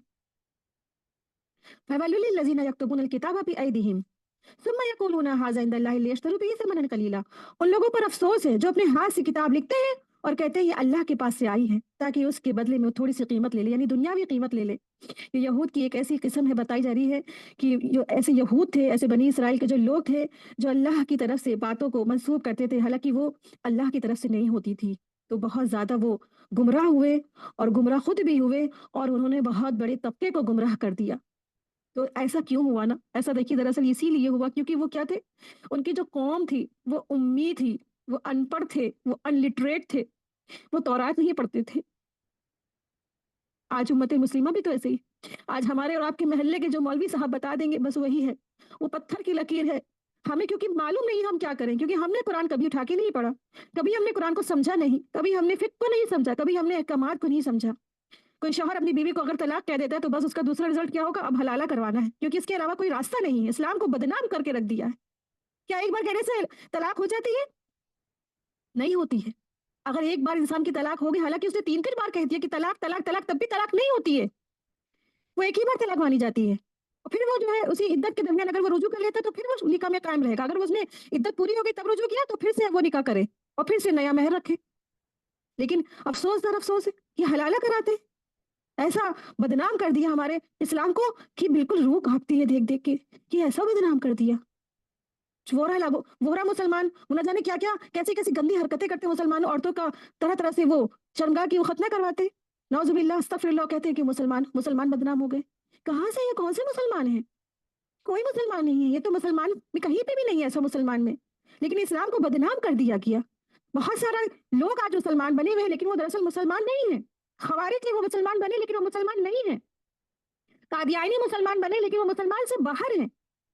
फवैलुल लिल्लज़ीना यक्तबूनल किताबा बिअयदिहिम सुम्मा यक़ूलूना हाज़ा इंदल्लाहि लियश्तरू बिही समनन कलीला। उन लोगों पर अफसोस है जो अपने हाथ से किताब लिखते हैं और कहते हैं ये अल्लाह के पास से आई है, ताकि उसके बदले में वो थोड़ी सी कीमत ले ले, यानी दुनियावी कीमत ले ले। ये यहूद की एक ऐसी किस्म है, बताई जा रही है कि जो ऐसे यहूद थे, ऐसे बनी इसराइल के जो लोग थे, जो अल्लाह की तरफ से बातों को मंसूब करते थे, हालांकि वो अल्लाह की तरफ से नहीं होती थी। तो बहुत ज्यादा वो गुमराह हुए, और गुमराह खुद भी हुए, और उन्होंने बहुत बड़े तबके को गुमराह कर दिया। तो ऐसा क्यों हुआ ना? ऐसा देखिए दरअसल इसीलिए हुआ क्योंकि वो क्या थे, उनकी जो कौम थी वो उम्मी थी, वो अनपढ़ थे, वो अनलिटरेट थे, वो तौरात नहीं पढ़ते थे। आज उम्मत मुस्लिमा भी तो ऐसे ही, आज हमारे और आपके मोहल्ले के जो मौलवी साहब बता देंगे बस वही है, वो पत्थर की लकीर है। हमें क्योंकि मालूम नहीं हम क्या करें, क्योंकि हमने कुरान कभी उठा के नहीं पढ़ा, कभी हमने कुरान को समझा नहीं, कभी हमने फिक्र को नहीं समझा, कभी हमने अहकामात को नहीं समझा। कोई शौहर अपनी बीवी को अगर तलाक कह देता है तो बस उसका दूसरा रिजल्ट क्या होगा, अब हलाला करवाना है, क्योंकि इसके अलावा कोई रास्ता नहीं है, इस्लाम को बदनाम करके रख दिया है। क्या एक बार कहने से तलाक हो जाती है? नहीं होती है। अगर एक बार इंसान की तलाक होगी, हालांकि उसने 3 बार कह दिया कि तलाक तलाक तलाक, तब भी तलाक नहीं होती है, वो एक ही बार तलाक मानी जाती है। और फिर वो जो है उसी इद्दत के दरमियान अगर वो रुजू कर लेता है तो फिर वो निकाह में कायम रहेगा। अगर उसने इद्दत पूरी हो गई तब रुजू किया तो फिर से वो निकाह करे और फिर से नया मेहर रखे। लेकिन अफसोस दर अफसोस है, ये हलाला कराते हैं। ऐसा बदनाम कर दिया हमारे इस्लाम को कि बिल्कुल रूह कांपती है देख देख के, कि ऐसा बदनाम कर दिया। वोरा लागो, वोरा मुसलमान, वो न जाने क्या क्या कैसी कैसी गंदी हरकतें करते मुसलमान औरतों का, तरह तरह से वो शर्मगाह की वो खतना करवाते, नौजुबिल्लाह अस्तगफिरुल्लाह, कहते हैं कि मुसलमान मुसलमान बदनाम हो गए। कहाँ से, ये कौन से मुसलमान है? कोई मुसलमान नहीं है, ये तो मुसलमान में कहीं पे भी नहीं है ऐसा मुसलमान में, लेकिन इस्लाम को बदनाम कर दिया गया। बहुत सारा लोग आज मुसलमान बने हुए हैं लेकिन वो दरअसल मुसलमान नहीं है। खवारिज थे, वो मुसलमान बने लेकिन वो मुसलमान नहीं है। कादियानी मुसलमान बने लेकिन वो मुसलमान से बाहर हैं।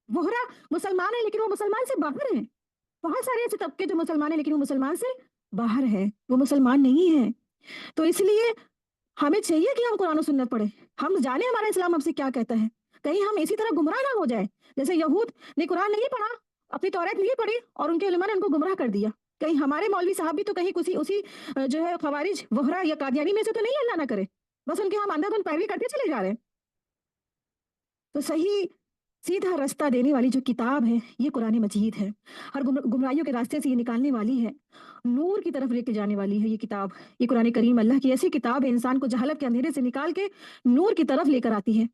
वोहरा मुसलमान है लेकिन वो मुसलमान से बाहर हैं। बहुत सारे ऐसे तबके जो मुसलमान है लेकिन वो मुसलमान से बाहर है, वो मुसलमान नहीं है। तो इसलिए हमें चाहिए कि हम कुरान और सुन्नत पढ़े, हम जाने हमारा इस्लाम हमसे क्या कहता है, कहीं हम इसी तरह गुमराह ना हो जाए, जैसे यहूद ने कुरान नहीं पढ़ा, अपनी तौरात नहीं पढ़ी और उनके उलमा ने उनको गुमराह कर दिया। कहीं हमारे मौलवी साहब भी तो कहीं उसी उसी जो है खवारिज वहरा या कादियानी में से तो नहीं, अल्लाह ना करे, बस उनके हम अंधाधुंध पैरवी करते चले जा रहे हैं। तो सही सीधा रास्ता देने वाली जो किताब है ये कुरान मजीद है। हर गुमराहियों के रास्ते से ये निकालने वाली है, नूर की तरफ लेके जाने वाली है ये किताब। ये कुरान करीम अल्लाह की ऐसी किताब है, इंसान को जहालत के अंधेरे से निकाल के नूर की तरफ लेकर आती है।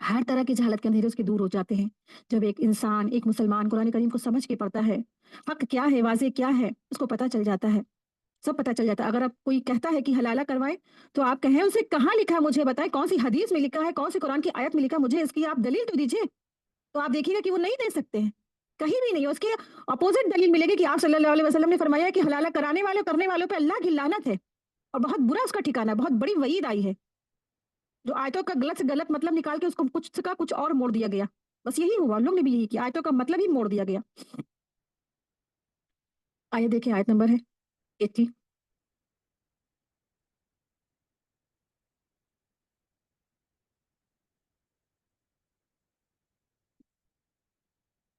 हर तरह की जहालत के अंधेरे उसके दूर हो जाते हैं जब एक इंसान, एक मुसलमान कुरान करीम को समझ के पढ़ता है। हक क्या है, वाजे क्या है, उसको पता चल जाता है, सब पता चल जाता है। अगर आप कोई कहता है कि हलाला करवाएं, तो आप कहें उसे कहाँ लिखा है, मुझे बताएं कौन सी हदीस में लिखा है, कौन सी कुरान की आयत में लिखा है, मुझे इसकी आप दलील तो दीजिए। तो आप देखिएगा कि वो नहीं दे सकते हैं, कहीं भी नहीं। उसके अपोजिट दलील मिलेगी कि आप सल्लल्लाहु अलैहि वसल्लम ने फरमाया कि हलाला कराने वाले करने वालों पे अल्लाह की लानत है और बहुत बुरा उसका ठिकाना, बहुत बड़ी वईद आई है। जो आयतों का गलत से गलत मतलब निकाल के उसको कुछ का कुछ और मोड़ दिया गया। बस यही हुआ, हम लोग ने भी यही किया, आयतों का मतलब ही मोड़ दिया गया। आइए देखिए, आयत नंबर है 80।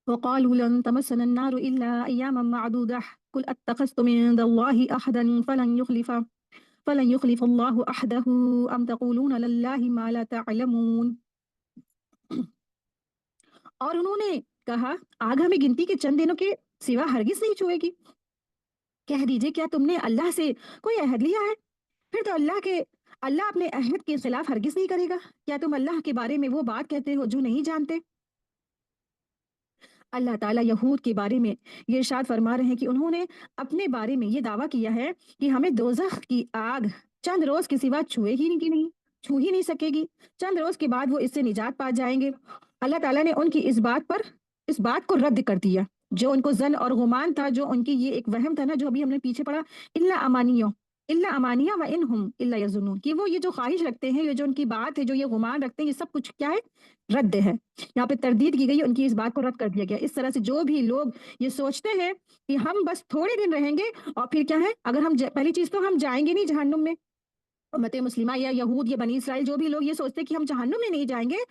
وقالوا لن تمسنا النار إلا أياما معدودة قل أتخذتم عند الله أحدا فلن يخلف الله أحده أم تقولون لله ما لا تعلمون। और उन्होंने कहा, आग हमें गिनती के चंद दिनों के सिवा हरगिज नहीं छुएगी। कह दीजिए, क्या तुमने अल्लाह से कोई अहद लिया है? फिर तो अल्लाह अपने अहद के खिलाफ हरगिज नहीं करेगा। क्या तुम अल्लाह के बारे में वो बात कहते हो जो नहीं जानते? अल्लाह ताला यहूद के बारे में ये इरशाद फरमा रहे हैं कि उन्होंने अपने बारे में ये दावा किया है कि हमें दोज़ख की आग चंद रोज के सिवा छू ही नहीं सकेगी। चंद रोज के बाद वो इससे निजात पा जाएंगे। अल्लाह ताला ने उनकी इस बात को रद्द कर दिया जो उनको जन और गुमान था, जो उनकी ये एक वहम था ना, जो अभी हमने पीछे पढ़ा, इल्ला अमानिया व इन हम इल्ला यजुनून, कि वो ये जो ख्वाहिश रखते हैं, ये जो उनकी बात है, जो ये गुमान रखते हैं, ये सब कुछ क्या है? रद्द है। यहाँ पे तरदीद की गई, उनकी इस बात को रद्द कर दिया गया। इस तरह से जो भी लोग ये सोचते हैं कि हम बस थोड़े दिन रहेंगे और फिर क्या है, अगर पहली चीज तो हम जाएंगे नहीं जहन्नुम में। उम्मत मुस्लिमा या यहूद या बनी इसराइल, जो भी लोग ये सोचते हैं कि हम जहन्नुम में नहीं जाएंगे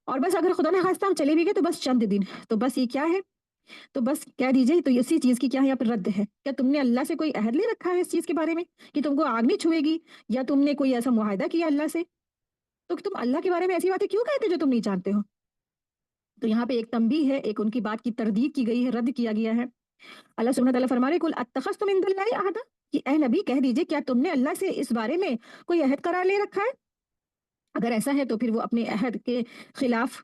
और बस अगर खुदा ने खास्ता हम चले भी गए तो बस चंद दिन, तो बस ये क्या है, तो बस कह दीजिए, तो इसी चीज की क्या है यहाँ पर रद्द है। क्या तुमने अल्लाह से कोई अहद ले रखा है इस चीज के बारे में कि तुमको आग नहीं छुएगी, या तुमने कोई ऐसा मुआहदा किया अल्लाह से? तो तुम अल्लाह के बारे में ऐसी बातें क्यों कहते हो जो तुम नहीं जानते हो? तो यहाँ पे एक तंबीह है, एक उनकी बात की तरदीद की गई है, रद्द किया गया है। अल्लाह सुब्हानहू व तआला फरमा रहे, कुल अत्तखज़्तुम मिनदुल्लाहि अहदा, कि ए नबी कह दीजिए, क्या तुमने अल्लाह से इस बारे में कोई अहद करार ले रखा है? अगर ऐसा है तो फिर वो अपने अहद के खिलाफ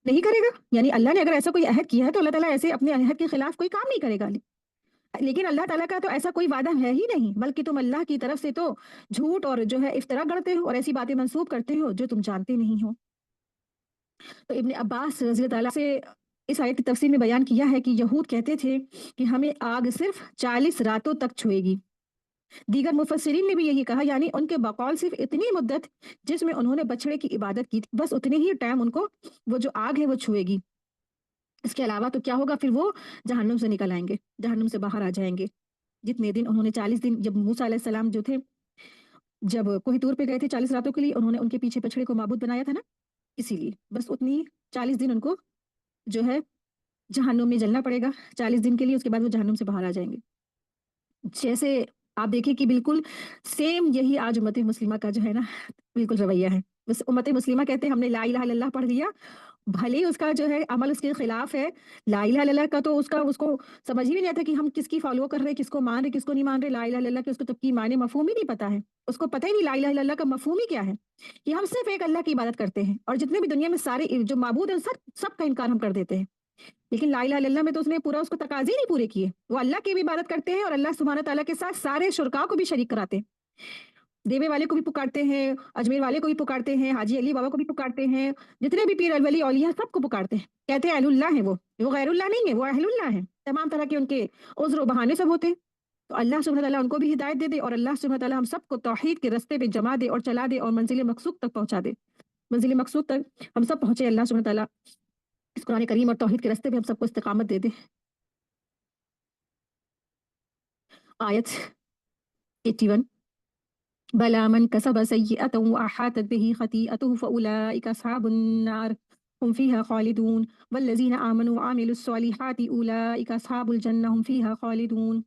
नहीं करेगा। यानी अल्लाह ने अगर ऐसा कोई अहद किया है तो अल्लाह ताला ऐसे अपने अहद के खिलाफ कोई काम नहीं करेगा। लेकिन अल्लाह ताला का तो ऐसा कोई वादा है ही नहीं, बल्कि तुम अल्लाह की तरफ से तो झूठ और जो है इफ्तरा करते हो और ऐसी बातें मंसूब करते हो जो तुम जानते नहीं हो। तो इब्ने अब्बास रज़ी अल्लाह से इस आयत की तफसीर में बयान किया है कि यहूद कहते थे कि हमें आग सिर्फ 40 रातों तक छुएगी। दीगर मुफस्सिरीन ने भी यही कहा, यानी उनके बकौल सिर्फ इतनी मुद्दत जिसमें उन्होंने बछड़े की इबादत की थी, बस उतने ही टाइम उनको वो जो आग है वो छुएगी। इसके अलावा तो क्या होगा, फिर वो जहन्नुम से निकल आएंगे, जहन्नुम से बाहर आ जाएंगे। जितने दिन उन्होंने 40 दिन, जब मूसा अलैहि सलाम जो थे, जब कोहितूर पे गए थे 40 रातों के लिए, उन्होंने उनके पीछे बछड़े को माबूद बनाया था ना, इसीलिए बस उतनी 40 दिन उनको जो है जहन्नुम में जलना पड़ेगा 40 दिन के लिए, उसके बाद वो जहन्नुम से बाहर आ जाएंगे। जैसे आप देखिए कि बिल्कुल सेम यही आज उम्मत मुस्लिमा का जो है ना, बिल्कुल रवैया है। बस उम्मत मुस्लिमा कहते हैं हमने ला इलाहा इल्लल्लाह पढ़ लिया, भले ही उसका जो है अमल उसके खिलाफ है। ला इलाहा इल्लल्लाह का तो उसको समझ ही नहीं आता कि हम किसकी फॉलो कर रहे हैं, किसको मान रहे, किसको नहीं मान रहे। ला इलाहा इल्लल्लाह के उसको तब की माने मफहूम ही नहीं पता है, उसको पता ही नहीं ला इलाहा इल्लल्लाह का मफहूम ही क्या है, कि हम सिर्फ एक अल्लाह की इबादत करते हैं और जितने भी दुनिया में सारे जो माबूद हैं सब का इनकार हम कर देते हैं। लेकिन ला इलाहा इल्लल्लाह में तो उसने पूरा उसको तकाजे नहीं पूरे किए। वो अल्लाह की भी इबादत करते हैं और अल्लाह सुब्हानहू तआला के साथ सारे शुरका को भी शरीक कराते हैं। देवे वाले को भी पुकारते हैं, अजमेर वाले को भी पुकारते हैं, हाजी अली बाबा को भी पुकारते हैं, जितने भी पीर वली औलिया सबको पुकारते हैं। कहते हैं अहलुल्लाह है वो गैरुल्लाह नहीं है, वो अहलुल्लाह है। तमाम तरह के उनके उज़्र व बहाने सब होते हैं। तो अल्लाह सुब्हानहू तआला उनको भी हिदायत दे दे और अल्लाह सुब्हानहू तआला हम सबको तौहीद के रास्ते पे जमा दे और चला दे और मंजिल मकसूद तक पहुंचा दे। मंजिल मकसूद तक हम सब पहुंचे, अल्लाह सुब्हानहू तआला इस कुरान करीम और तौहीद के रास्ते पे हम सबको इस्तिकामत दे दे। आयत 81। बला मन कसब सय्यअतन व अहातत बिही खतीअतुहु फउलाइका अस्हाबुन नार हम फीहा खालिदून वल्लज़ीना आमनु व आमिलुस सॉलिहाति उलाइका अस्हाबुल जन्नह हम फीहा खालिदून।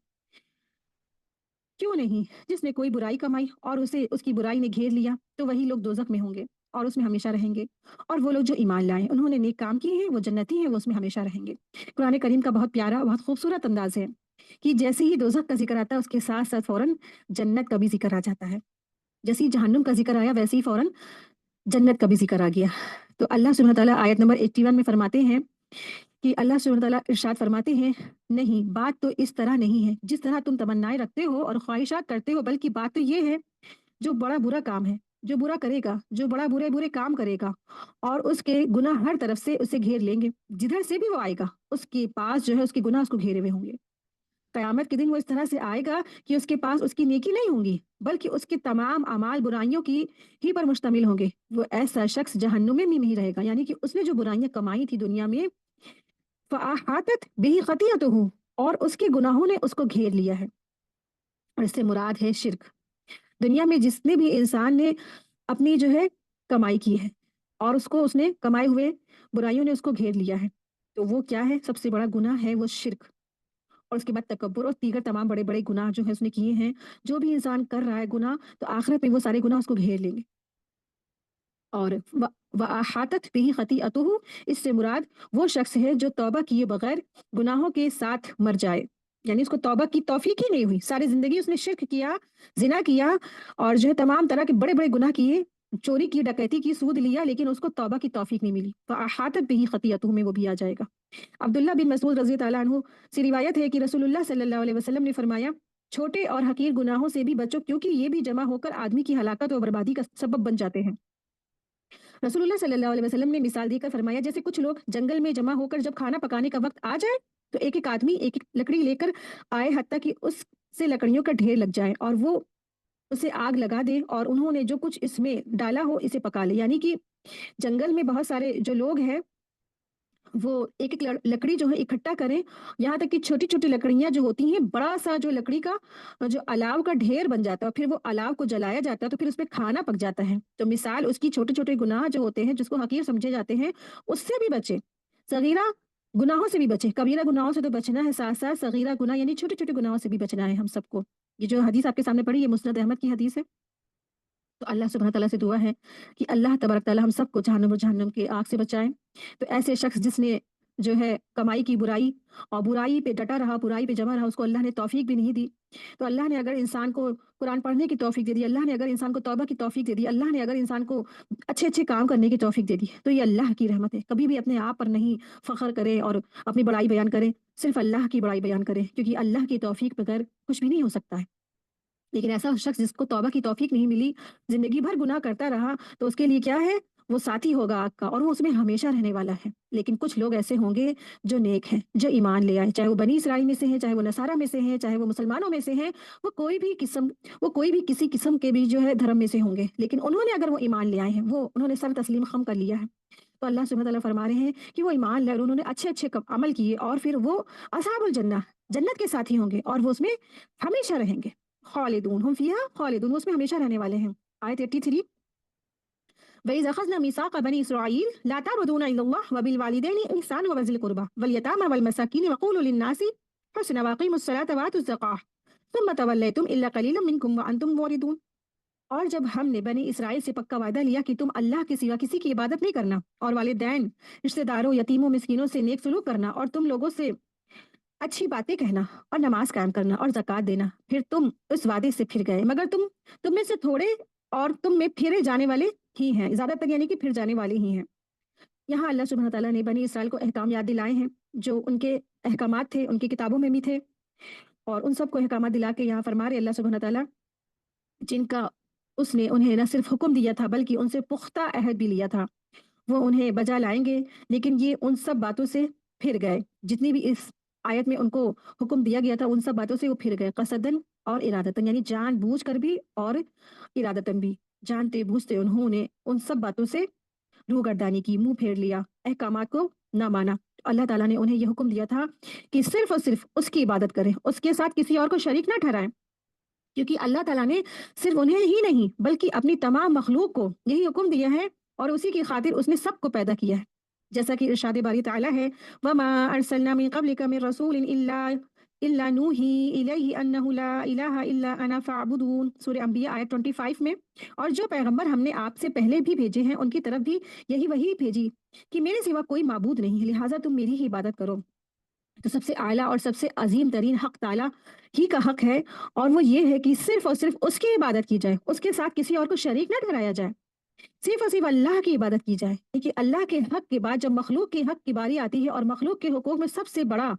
क्यों नहीं, जिसने कोई बुराई कमाई और उसे उसकी बुराई ने घेर लिया तो वही लोग दोजख में होंगे और उसमें हमेशा रहेंगे। और वो लोग जो ईमान लाए उन्होंने नेक काम किए हैं वो जन्नती हैं, वो उसमें हमेशा रहेंगे। कुरान करीम का बहुत प्यारा बहुत खूबसूरत अंदाज है कि जैसे ही दोजख का जिक्र आता है उसके साथ साथ फौरन जन्नत का भी जिक्र आ जाता है। जैसे ही जहन्नुम का जिक्र आया वैसे ही फौरन जन्नत का भी जिक्र आ गया। तो अल्लाह सुब्हानहू व तआला आयत नंबर 81 में फरमाते हैं कि अल्लाह सुब्हानहू व तआला इरशाद फरमाते हैं, नहीं बात तो इस तरह नहीं है जिस तरह तुम तमन्नाएं रखते हो और ख्वाहिशात करते हो, बल्कि बात तो ये है जो बड़ा बुरा काम है, जो बुरा करेगा, जो बड़ा बुरे बुरे काम करेगा और उसके गुनाह हर तरफ से उसे घेर लेंगे, जिधर से भी वो आएगा उसके पास जो है उसके गुनाह उसको घेरे हुए होंगे। कयामत के दिन वो इस तरह से आएगा कि उसके पास उसकी नेकी नहीं होंगी बल्कि उसके तमाम अमाल बुराइयों की ही पर मुश्तमिल होंगे। वो ऐसा शख्स जहन्नुम में भी नहीं रहेगा, यानी कि उसने जो बुराइयां कमाई थी दुनिया में, फ़अहातत बिही खतीअतुहु, और उसके गुनाहों ने उसको घेर लिया है। और इससे मुराद है शिर्क। दुनिया में जितने भी इंसान ने अपनी जो है कमाई की है और उसको उसने कमाए हुए बुराइयों ने उसको घेर लिया है, तो वो क्या है, सबसे बड़ा गुनाह है वो शिर्क। और उसके बाद तकब्बुर और दीगर तमाम बड़े बड़े गुनाह जो है उसने किए हैं। जो भी इंसान कर रहा है गुनाह, तो आखिरत में वो सारे गुनाह उसको घेर लेंगे। और व अहातत बिही खतीअतुहु, इससे मुराद वो शख्स है जो तौबा किए बगैर गुनाहों के साथ मर जाए, यानी उसको तौबा की तौफीक ही नहीं हुई, सारी जिंदगी उसने शिर्क किया, जिना किया और जो है तमाम तरह के बड़े बड़े गुनाह किए, चोरी की, डकैती की, सूद लिया, लेकिन उसको तौबा की तौफीक नहीं मिली। अहातत बिही खतीअतुहु में वो भी आ जाएगा। अब्दुल्ला बिन मसूद रजी ताला अन्हु से रिवायत है कि रसूलुल्लाह सल्लल्लाहु अलैहि वसल्लम ने फरमाया, छोटे और हकीर गुनाहों से भी बचो, क्योंकि ये भी जमा होकर आदमी की हलाकत और बर्बादी का सबब बन जाते हैं। रसूलुल्लाह सल्लल्लाहु अलैहि वसल्लम ने मिसाल देकर फरमाया, जैसे कुछ लोग जंगल में जमा होकर जब खाना पकाने का वक्त आ जाए तो एक एक आदमी एक एक लकड़ी लेकर आए, हत्ता कि उससे लकड़ियों का ढेर लग जाए और वो उसे आग लगा दे और उन्होंने जो कुछ इसमें डाला हो इसे पका ले। यानी कि जंगल में बहुत सारे जो लोग हैं वो एक एक लकड़ी जो है इकट्ठा करें, यहाँ तक कि छोटी छोटी लकड़ियां जो होती हैं, बड़ा सा जो लकड़ी का जो अलाव का ढेर बन जाता है, फिर वो अलाव को जलाया जाता है तो फिर उसमें खाना पक जाता है। तो मिसाल उसकी छोटे छोटे गुनाह जो होते हैं जिसको हकीर समझे जाते हैं, उससे भी बचे। सगीरा गुनाहों से भी बचे, कबीरा गुनाहों से तो बचना है, साथ साथ सगीरा गुनाह यानी छोटे छोटे गुनाहों से भी बचना है हम सबको। ये जो हदीस आपके सामने पड़ी, ये मुस्नद अहमद की हदीस है। तो अल्लाह सुब्हानहू तआला से दुआ है कि अल्लाह तबारक तआला हम सबको जहन्नम और जहन्नम की आग से बचाए। तो ऐसे शख्स जिसने जो है कमाई की बुराई और बुराई पे डटा रहा, बुराई पे जमा रहा, उसको अल्लाह ने तौफीक भी नहीं दी। तो अल्लाह ने अगर इंसान को कुरान पढ़ने की तौफीक दे दी, अल्लाह ने अगर इंसान को तौबा की तौफीक दे दी, अल्लाह ने अगर इंसान को अच्छे अच्छे काम करने की तौफीक दे दी, तो ये अल्लाह की रहमत है। कभी भी अपने आप पर नहीं फख्र करें और अपनी बड़ाई बयान करें, सिर्फ अल्लाह की बड़ाई बयान करें, क्योंकि अल्लाह की तौफीक बगैर कुछ भी नहीं हो सकता है। लेकिन ऐसा शख्स जिसको तौबा की तौफीक नहीं मिली, ज़िंदगी भर गुनाह करता रहा, तो उसके लिए क्या है, वो साथी होगा आग का और वो उसमें हमेशा रहने वाला है। लेकिन कुछ लोग ऐसे होंगे जो नेक हैं, जो ईमान ले आए, चाहे वो बनी इसराइल में से हैं, चाहे वो नसारा में से हैं, चाहे वो मुसलमानों में से हैं, वो कोई भी किस्म वो कोई भी किसी किस्म के भी जो है धर्म में से होंगे, लेकिन उन्होंने अगर वो ईमान ले आए हैं, वो उन्होंने सर तस्लीम खम कर लिया है, तो अल्लाह सुब्हानहू तआला फरमा रहे हैं कि वो ईमान लाए और उन्होंने अच्छे-अच्छे अमल किए और फिर वो अस्हाबुल जन्नह, जन्नत के साथी होंगे और वो उसमें हमेशा रहेंगे। खालिदून हुम फीहा खालिदून, वो उसमें हमेशा रहने वाले हैं। आयत 83, वइज़ अख़ज़ना मीसाक़ बनी इसराईल ला ताबुदूना इल्लल्लाह व बिल वालिदैनि इहसाना व बिज़िल क़ुरबा वल यतामा वल मसाकीन व क़ूलू लिन्नासि हुस्ना व अक़ीमुस सलाता व आतुज़ ज़काह सुम्मा तवल्लैतुम इल्ला क़लीलन मिनकुम व अंतुम मुरिदून। और जब हमने बनी इसराइल से पक्का वादा लिया कि तुम अल्लाह के सिवा किसी की इबादत नहीं करना और वालिदैन, रिश्तेदारों, यतीमों, मिस्कीनों से नेक सलूक करना और तुम लोगों से अच्छी बातें कहना और नमाज कायम करना और ज़कात देना, फिर तुम उस वादे से फिर गए, मगर तुम में से थोड़े और तुम में फिरे जाने वाले ही हैं, ज़्यादातर यानी कि फिर जाने वाले ही हैं। यहाँ अल्लाह सुब्हानहू तआला ने बनी इसराइल को अहकाम याद दिलाए हैं, जो उनके अहकामात थे, उनकी किताबों में भी थे, और उन सबको अहकामात दिला के यहाँ फरमा रहे अल्लाह सुब्हानहू तआला, जिनका उसने उन्हें न सिर्फ हुक्म दिया था बल्कि उनसे पुख्ता अहद भी लिया था, वो उन्हें बजा लाएंगे, लेकिन ये उन सब बातों से फिर गए, जितनी भी इस आयत में उनको हुक्म दिया गया था उन सब बातों से वो फिर गए, कसदन और इरादतन, यानी जान बूझ कर भी और इरादतन भी, जानते बूझते उन्होंने उन सब बातों से रूहगर्दानी की, मुंह फेर लिया, अहकामात को ना माना। अल्लाह ताला ने उन्हें यह हुक्म दिया था कि सिर्फ और सिर्फ उसकी इबादत करें, उसके साथ किसी और को शरीक ना ठहराएं, क्योंकि अल्लाह ताला ने सिर्फ उन्हें ही नहीं बल्कि अपनी तमाम मखलूक को यही हुक्म दिया है और उसी की खातिर उसने सबको पैदा किया है। जैसा कि इरशाद बारी ताला है, वमा अरसलना मिन क़ब्लिका मिन रसूलिन इल्ला इल्ला नूही इलैहि अन्नहु ला इलाहा इल्ला अना फ़अबुदून, सूरह अंबिया आयत 25 में। और जो पैगंबर हमने आपसे पहले भी भेजे हैं उनकी तरफ भी यही वही भेजी कि मेरे सिवा कोई माबूद नहीं है, लिहाजा तुम मेरी ही इबादत करो। तो सबसे आला और सबसे अजीम तरीन हक ताला ही का हक है, और वो ये है कि सिर्फ और सिर्फ उसकी इबादत की जाए, उसके साथ किसी और को शरीक न ठहराया जाए, सिर्फ और सिर्फ अल्लाह की इबादत की जाए। क्योंकि अल्लाह के हक के बाद जब मखलूक के हक की बारी आती है, और मखलूक के हुकूक में सबसे बड़ा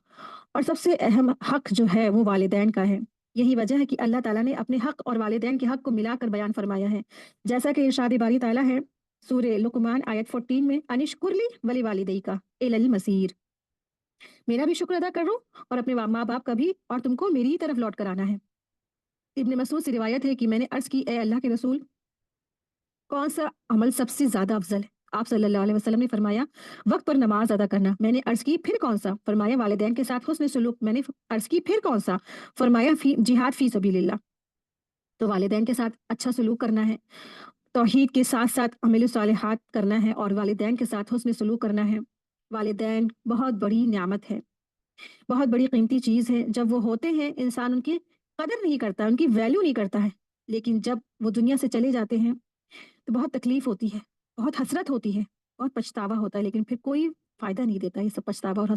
और सबसे अहम हक जो है वो वालिदैन का है। यही वजह है कि अल्लाह ताला ने अपने हक और वालिदैन के हक को मिलाकर बयान फरमाया है। जैसा कि इरशाद बारी ताला है सूरह लुकमान आयत 14 में, अनिश्कुरली वली वालिदै का इलल मसीर, मेरा भी शुक्र अदा करो और अपने माँ बाप का भी, और तुमको मेरी ही तरफ लौट कर आना है। इब्न मसूद से रिवायत है कि मैंने अर्ज की, ए अल्लाह के रसूल, कौन सा अमल सबसे ज्यादा अफजल है? आप सल्लल्लाहु अलैहि वसल्लम ने फरमाया, वक्त पर नमाज अदा करना। मैंने अर्ज की, फिर कौन सा? फरमाया, वालिदैन के साथ हुस्न सुलूक। मैंने अर्ज की, फिर कौन सा? फरमाया, जिहाद फी सबीलिल्लाह। तो वालिदैन के साथ अच्छा सलूक करना है, तौहीद के साथ साथ अमल सालिहात करना है, और वालिदैन के साथ हुस्न सलूक करना है। वालिदैन बहुत बड़ी नियामत है, बहुत बड़ी कीमती चीज़ है। जब वो होते हैं इंसान उनकी कदर नहीं करता, उनकी वैल्यू नहीं करता है। लेकिन जब वो दुनिया से चले जाते हैं तो बहुत तकलीफ होती है, बहुत हसरत होती है, बहुत पछतावा होता है, लेकिन फिर कोई फ़ायदा नहीं देता ये सब पछतावा और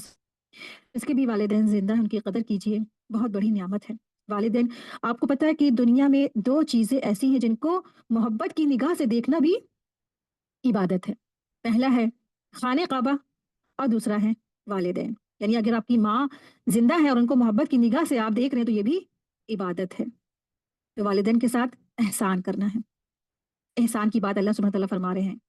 इसके भी वालिदैन ज़िंदा हैं, उनकी कदर कीजिए, बहुत बड़ी नियामत है। वालिदैन, आपको पता है कि दुनिया में 2 चीज़ें ऐसी हैं जिनको मोहब्बत की निगाह से देखना भी इबादत है। पहला है खाने काबा, और दूसरा है वालिदैन। यानी अगर आपकी माँ ज़िंदा है और उनको मोहब्बत की निगाह से आप देख रहे हैं तो ये भी इबादत है। तो वालिदैन के साथ एहसान करना है। एहसान की बात अल्लाह सुब्हानहू तआला फरमा रहे हैं।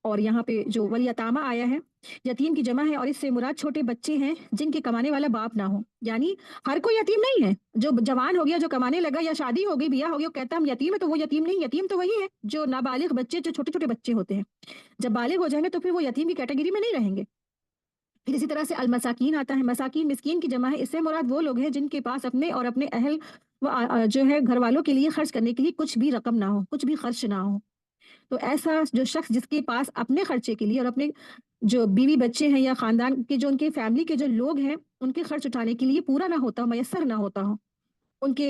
और यहाँ पे जो वल यतामा आया है, यतीम की जमा है, और इससे मुराद छोटे बच्चे हैं जिनके कमाने वाला बाप ना हो। यानी हर कोई यतीम नहीं है। जो जवान हो गया, जो कमाने लगा, या शादी हो गई, बियाह हो गया, वो कहता है हम यतीम है, तो वो यतीम नहीं। यतीम तो वही है जो नाबालिग बच्चे, जो छोटे छोटे बच्चे होते हैं। जब बालिग हो जाएंगे तो फिर वो यतीम की कैटेगरी में नहीं रहेंगे। फिर इसी तरह से अल मसाकीन आता है। मसाकीन मिस्कीन की जमा है, इससे मुराद वो लोग हैं जिनके पास अपने और अपने अहल जो है घर वालों के लिए खर्च करने के लिए कुछ भी रकम ना हो, कुछ भी खर्च ना हो। तो ऐसा जो शख्स जिसके पास अपने खर्चे के लिए और अपने जो बीवी बच्चे हैं या खानदान के जो उनके फैमिली के जो लोग हैं उनके खर्च उठाने के लिए पूरा ना होता हो, मयसर ना होता हो, उनके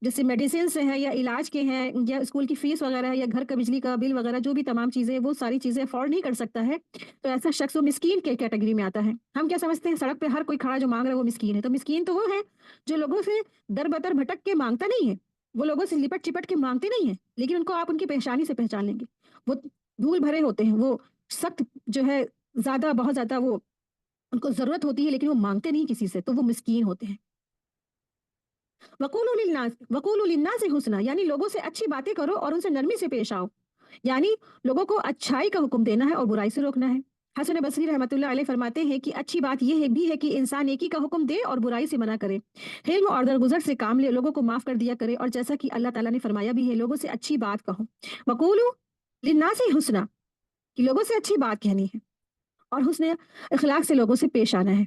जैसे मेडिसिन से हैं या इलाज के हैं या स्कूल की फीस वगैरह है या घर का बिजली का बिल वगैरह, जो भी तमाम चीज़ें, वो सारी चीज़ें अफोर्ड नहीं कर सकता है, तो ऐसा शख्स वो मिस्कीन के कैटेगरी में आता है। हम क्या समझते हैं, सड़क पे हर कोई खड़ा जो मांग रहा है वो मिस्कीन है। तो मिस्कीन तो वो है जो लोगों से दर बदर भटक के मांगता नहीं है, वो लोगों से लिपट चिपट के मांगते नहीं है, लेकिन उनको आप उनकी परेशानी से पहचान लेंगे। वो धूल भरे होते हैं, वो सख्त जो है, ज्यादा बहुत ज्यादा वो उनको जरूरत होती है लेकिन वो मांगते नहीं किसी से, तो वो मिस्कीन होते हैं। वक़ूलु लिन्नासि हुस्ना, यानी लोगों से अच्छी बातें करो और उनसे नरमी से पेश आओ। यानी लोगों को अच्छाई का हुक्म देना है और बुराई से रोकना है। हसन बसरी रहमतुल्लाह अलैह फरमाते हैं कि अच्छी बात यह है भी है कि इंसान नेकी का हुक्म दे और बुराई से मना करे, हिल्म और दरगुजर से काम ले, लोगों को माफ कर दिया करे। और जैसा कि अल्लाह ताला ने फरमाया भी है, लोगों से अच्छी बात कहो। वक़ूलु लिन्नासि हुस्ना, कि लोगों से अच्छी बात कहनी है, और हुस्न इखलाक से लोगों से पेश आना है।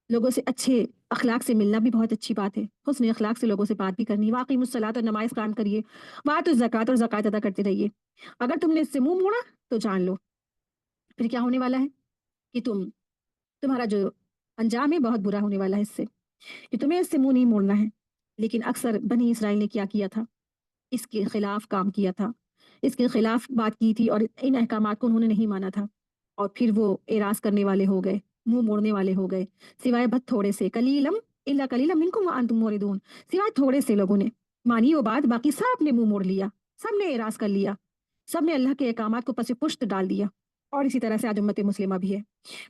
लोगों से अच्छे अखलाक से मिलना भी बहुत अच्छी बात है। हुस्न अखलाक से लोगों से बात भी करनी। वाक़िमुस्सलात, और नमाज़ कायम करिए। वातुज़्ज़कात, और ज़कात अदा करते रहिए। अगर तुमने इससे मुँह मोड़ा तो जान लो फिर क्या होने वाला है, कि तुम्हारा जो अंजाम है बहुत बुरा होने वाला है इससे, कि तुम्हें इससे मुँह नहीं मोड़ना है। लेकिन अक्सर बनी इसराइल ने क्या किया था, इसके खिलाफ काम किया था, इसके खिलाफ बात की थी, और इन अहकामात को उन्होंने नहीं माना था, और फिर वो एराज़ करने वाले हो गए, मुँह मोड़ने वाले हो गए। सिवाय बहुत थोड़े से, कलीलम इल्ला कलीलम मिनकुम व अंतुम मुरिदून, सिवाय थोड़े से लोगों ने मानी वो बात, बाकी सब ने मुँह मोड़ लिया, सब ने एराज़ कर लिया, सब ने अल्लाह के अहकामात को पसे पुश्त डाल दिया। और इसी तरह से आज उम्मत मुस्लिमा भी है,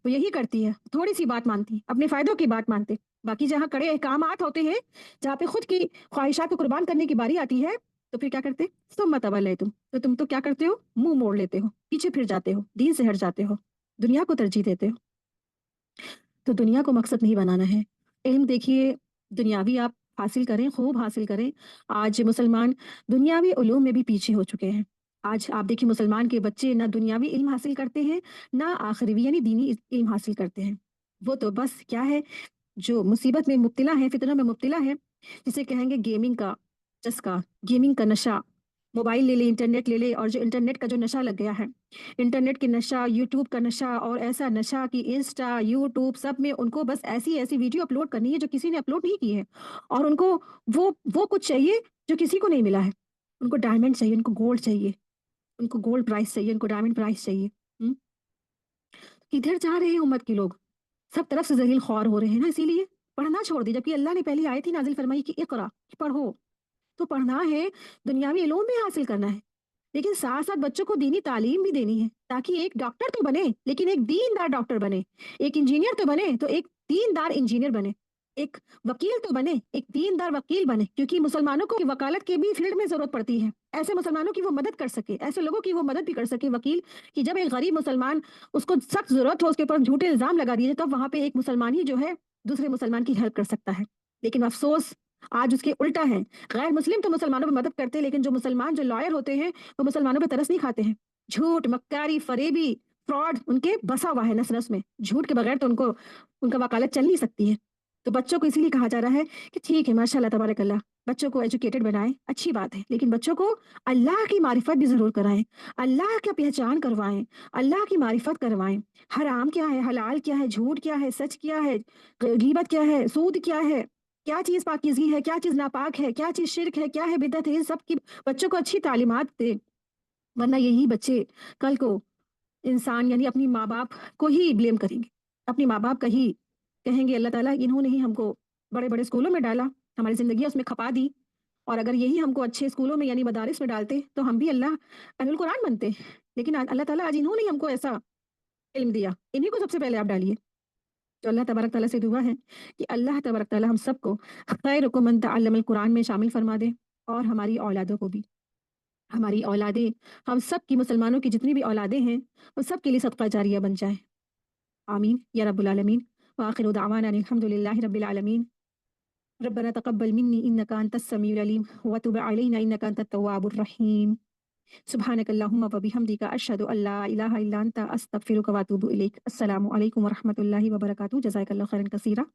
वो यही करती है, थोड़ी सी बात मानती, अपने फ़ायदों की बात मानते, बाकी जहाँ कड़े अहकामात होते हैं, जहाँ पे खुद की ख्वाहिशात को कुर्बान करने की बारी आती है, तो फिर क्या करते, सुम्मा तवल्लैतुम, तो तुम तो क्या करते हो, मुंह मोड़ लेते हो, पीछे फिर जाते हो, दीन से हट जाते हो, दुनिया को तरजीह देते हो। तो दुनिया को मकसद नहीं बनाना है। इल्म देखिए, दुनियावी आप हासिल करें, खूब हासिल करें। आज मुसलमान दुनियावी उलूम में भी पीछे हो चुके हैं। आज आप देखिए मुसलमान के बच्चे ना दुनियावी इल्म हासिल करते हैं, ना आखिरी यानी दीनी इल्म हासिल करते हैं। वो तो बस क्या है, जो मुसीबत में मुब्तला है, फितना में मुब्तला है, जिसे कहेंगे गेमिंग का चस्का, गेमिंग का नशा, मोबाइल ले ले, इंटरनेट ले ले और जो इंटरनेट का जो नशा लग गया है, इंटरनेट के नशा, यूट्यूब का नशा और ऐसा नशा कि इंस्टा, यूट्यूब सब में उनको बस ऐसी-ऐसी वीडियो अपलोड करनी है जो किसी ने अपलोड नहीं की है और उनको वो कुछ चाहिए जो किसी को नहीं मिला है। उनको डायमंड चाहिए, उनको गोल्ड चाहिए, उनको गोल्ड प्राइज़ चाहिए, उनको डायमंड प्राइज़ चाहिए। हुँ? किधर जा रहे हैं उम्मत के लोग? सब तरफ से ज़लील ख़्वार हो रहे हैं ना इसीलिए। पढ़ना छोड़ दिए जबकि अल्लाह ने पहली आयत ही नाज़िल फरमाई कि इक़रा, पढ़ो। तो पढ़ना है, दुनियावी इल्म भी हासिल करना है। लेकिन साथ-साथ बच्चों को दीनी तालीम भी देनी है, ताकि एक डॉक्टर तो बने, लेकिन एक दीनदार डॉक्टर बने। एक इंजीनियर तो बने, तो एक दीनदार इंजीनियर बने। एक वकील तो बने, एक दीनदार वकील बने, क्योंकि मुसलमानों को वकालत के भी फील्ड में ज़रूरत पड़ती है। ऐसे मुसलमानों की वो मदद कर सके, ऐसे लोगों की वो मदद भी कर सके वकील, कि जब एक गरीब मुसलमान उसको सख्त ज़रूरत हो, उसके ऊपर झूठे इल्ज़ाम लगा दिए, तब वहाँ पे एक मुसलमान ही जो है, दूसरे मुसलमान की हेल्प कर सकता है। लेकिन अफ़सोस आज उसके उल्टा है। गैर मुस्लिम तो मुसलमानों में मदद करते हैं, लेकिन जो मुसलमान जो लॉयर होते हैं, वो मुसलमानों पे तरस नहीं खाते हैं। झूठ, मक्कारी, फरेबी, फ्रॉड उनके बसा हुआ है नस-नस में। झूठ के बगैर तो उनको उनका वकालत चल नहीं सकती है। तो बच्चों को इसीलिए कहा जा रहा है कि ठीक है माशाअल्लाह तबारक अल्लाह, बच्चों को एजुकेटेड बनाएँ, अच्छी बात है। लेकिन बच्चों को अल्लाह की मारिफत भी ज़रूर कराएँ। अल्लाह का पहचान करवाएँ, अल्लाह की मारिफत करवाएँ। हराम क्या है, हलाल क्या है, झूठ क्या है, सच क्या है, गीबत क्या है, सूद क्या है, क्या चीज़ पाकीज़गी है, क्या चीज़ नापाक है, क्या चीज़ शिर्क है, क्या है बिदअत है, इन सब की बच्चों को अच्छी तालीमात दें। वरना यही बच्चे कल को इंसान यानी अपनी माँ-बाप को ही ब्लेम करेंगे। अपने माँ-बाप का ही कहेंगे अल्लाह ताला इन्होंने ही हमको बड़े-बड़े स्कूलों में डाला, हमारी ज़िंदगियाँ उसमें खपा दी और अगर यही हमको अच्छे स्कूलों में यानी मदारिस में डालते तो हम भी अहलुल कुरान बनते। लेकिन अल्लाह ताला आज इन्होंने ही हमको ऐसा इल्म दिया, इन्हीं को सबसे पहले आप डालिए। तो अल्लाह तबारक तआला से दुआ है कि अल्लाह तबारक तआला हम सबको खैरुकुम मन तअल्लमल कुरान में शामिल फरमा दे और हमारी औलादों को भी। हमारी औलादें, हम सब की मुसलमानों की जितनी भी औलादें हैं, वो सब के लिए सदका जारिया बन जाए। आमीन या रब्बुल आलमीन। व आखिरु दअवाना अनिल हम्दुलिल्लाहि रब्बिल आलमीन। रब्बना तक़ब्बल मिन्नी इन्नका अंतस समीउल अलीम व तुब अलैना इन्नका अंतत तव्वाबुर रहीम। सुब्हानकल्लाहुम्मा व बिहम्दिका अशहदु अल्ला इलाहा इल्ला अंता अस्तगफिरुका व अतूबु इलैक। अस्सलामु अलैकुम व रहमतुल्लाहि व बरकातुहू। जज़ाकल्लाहु खैरन कसीरा।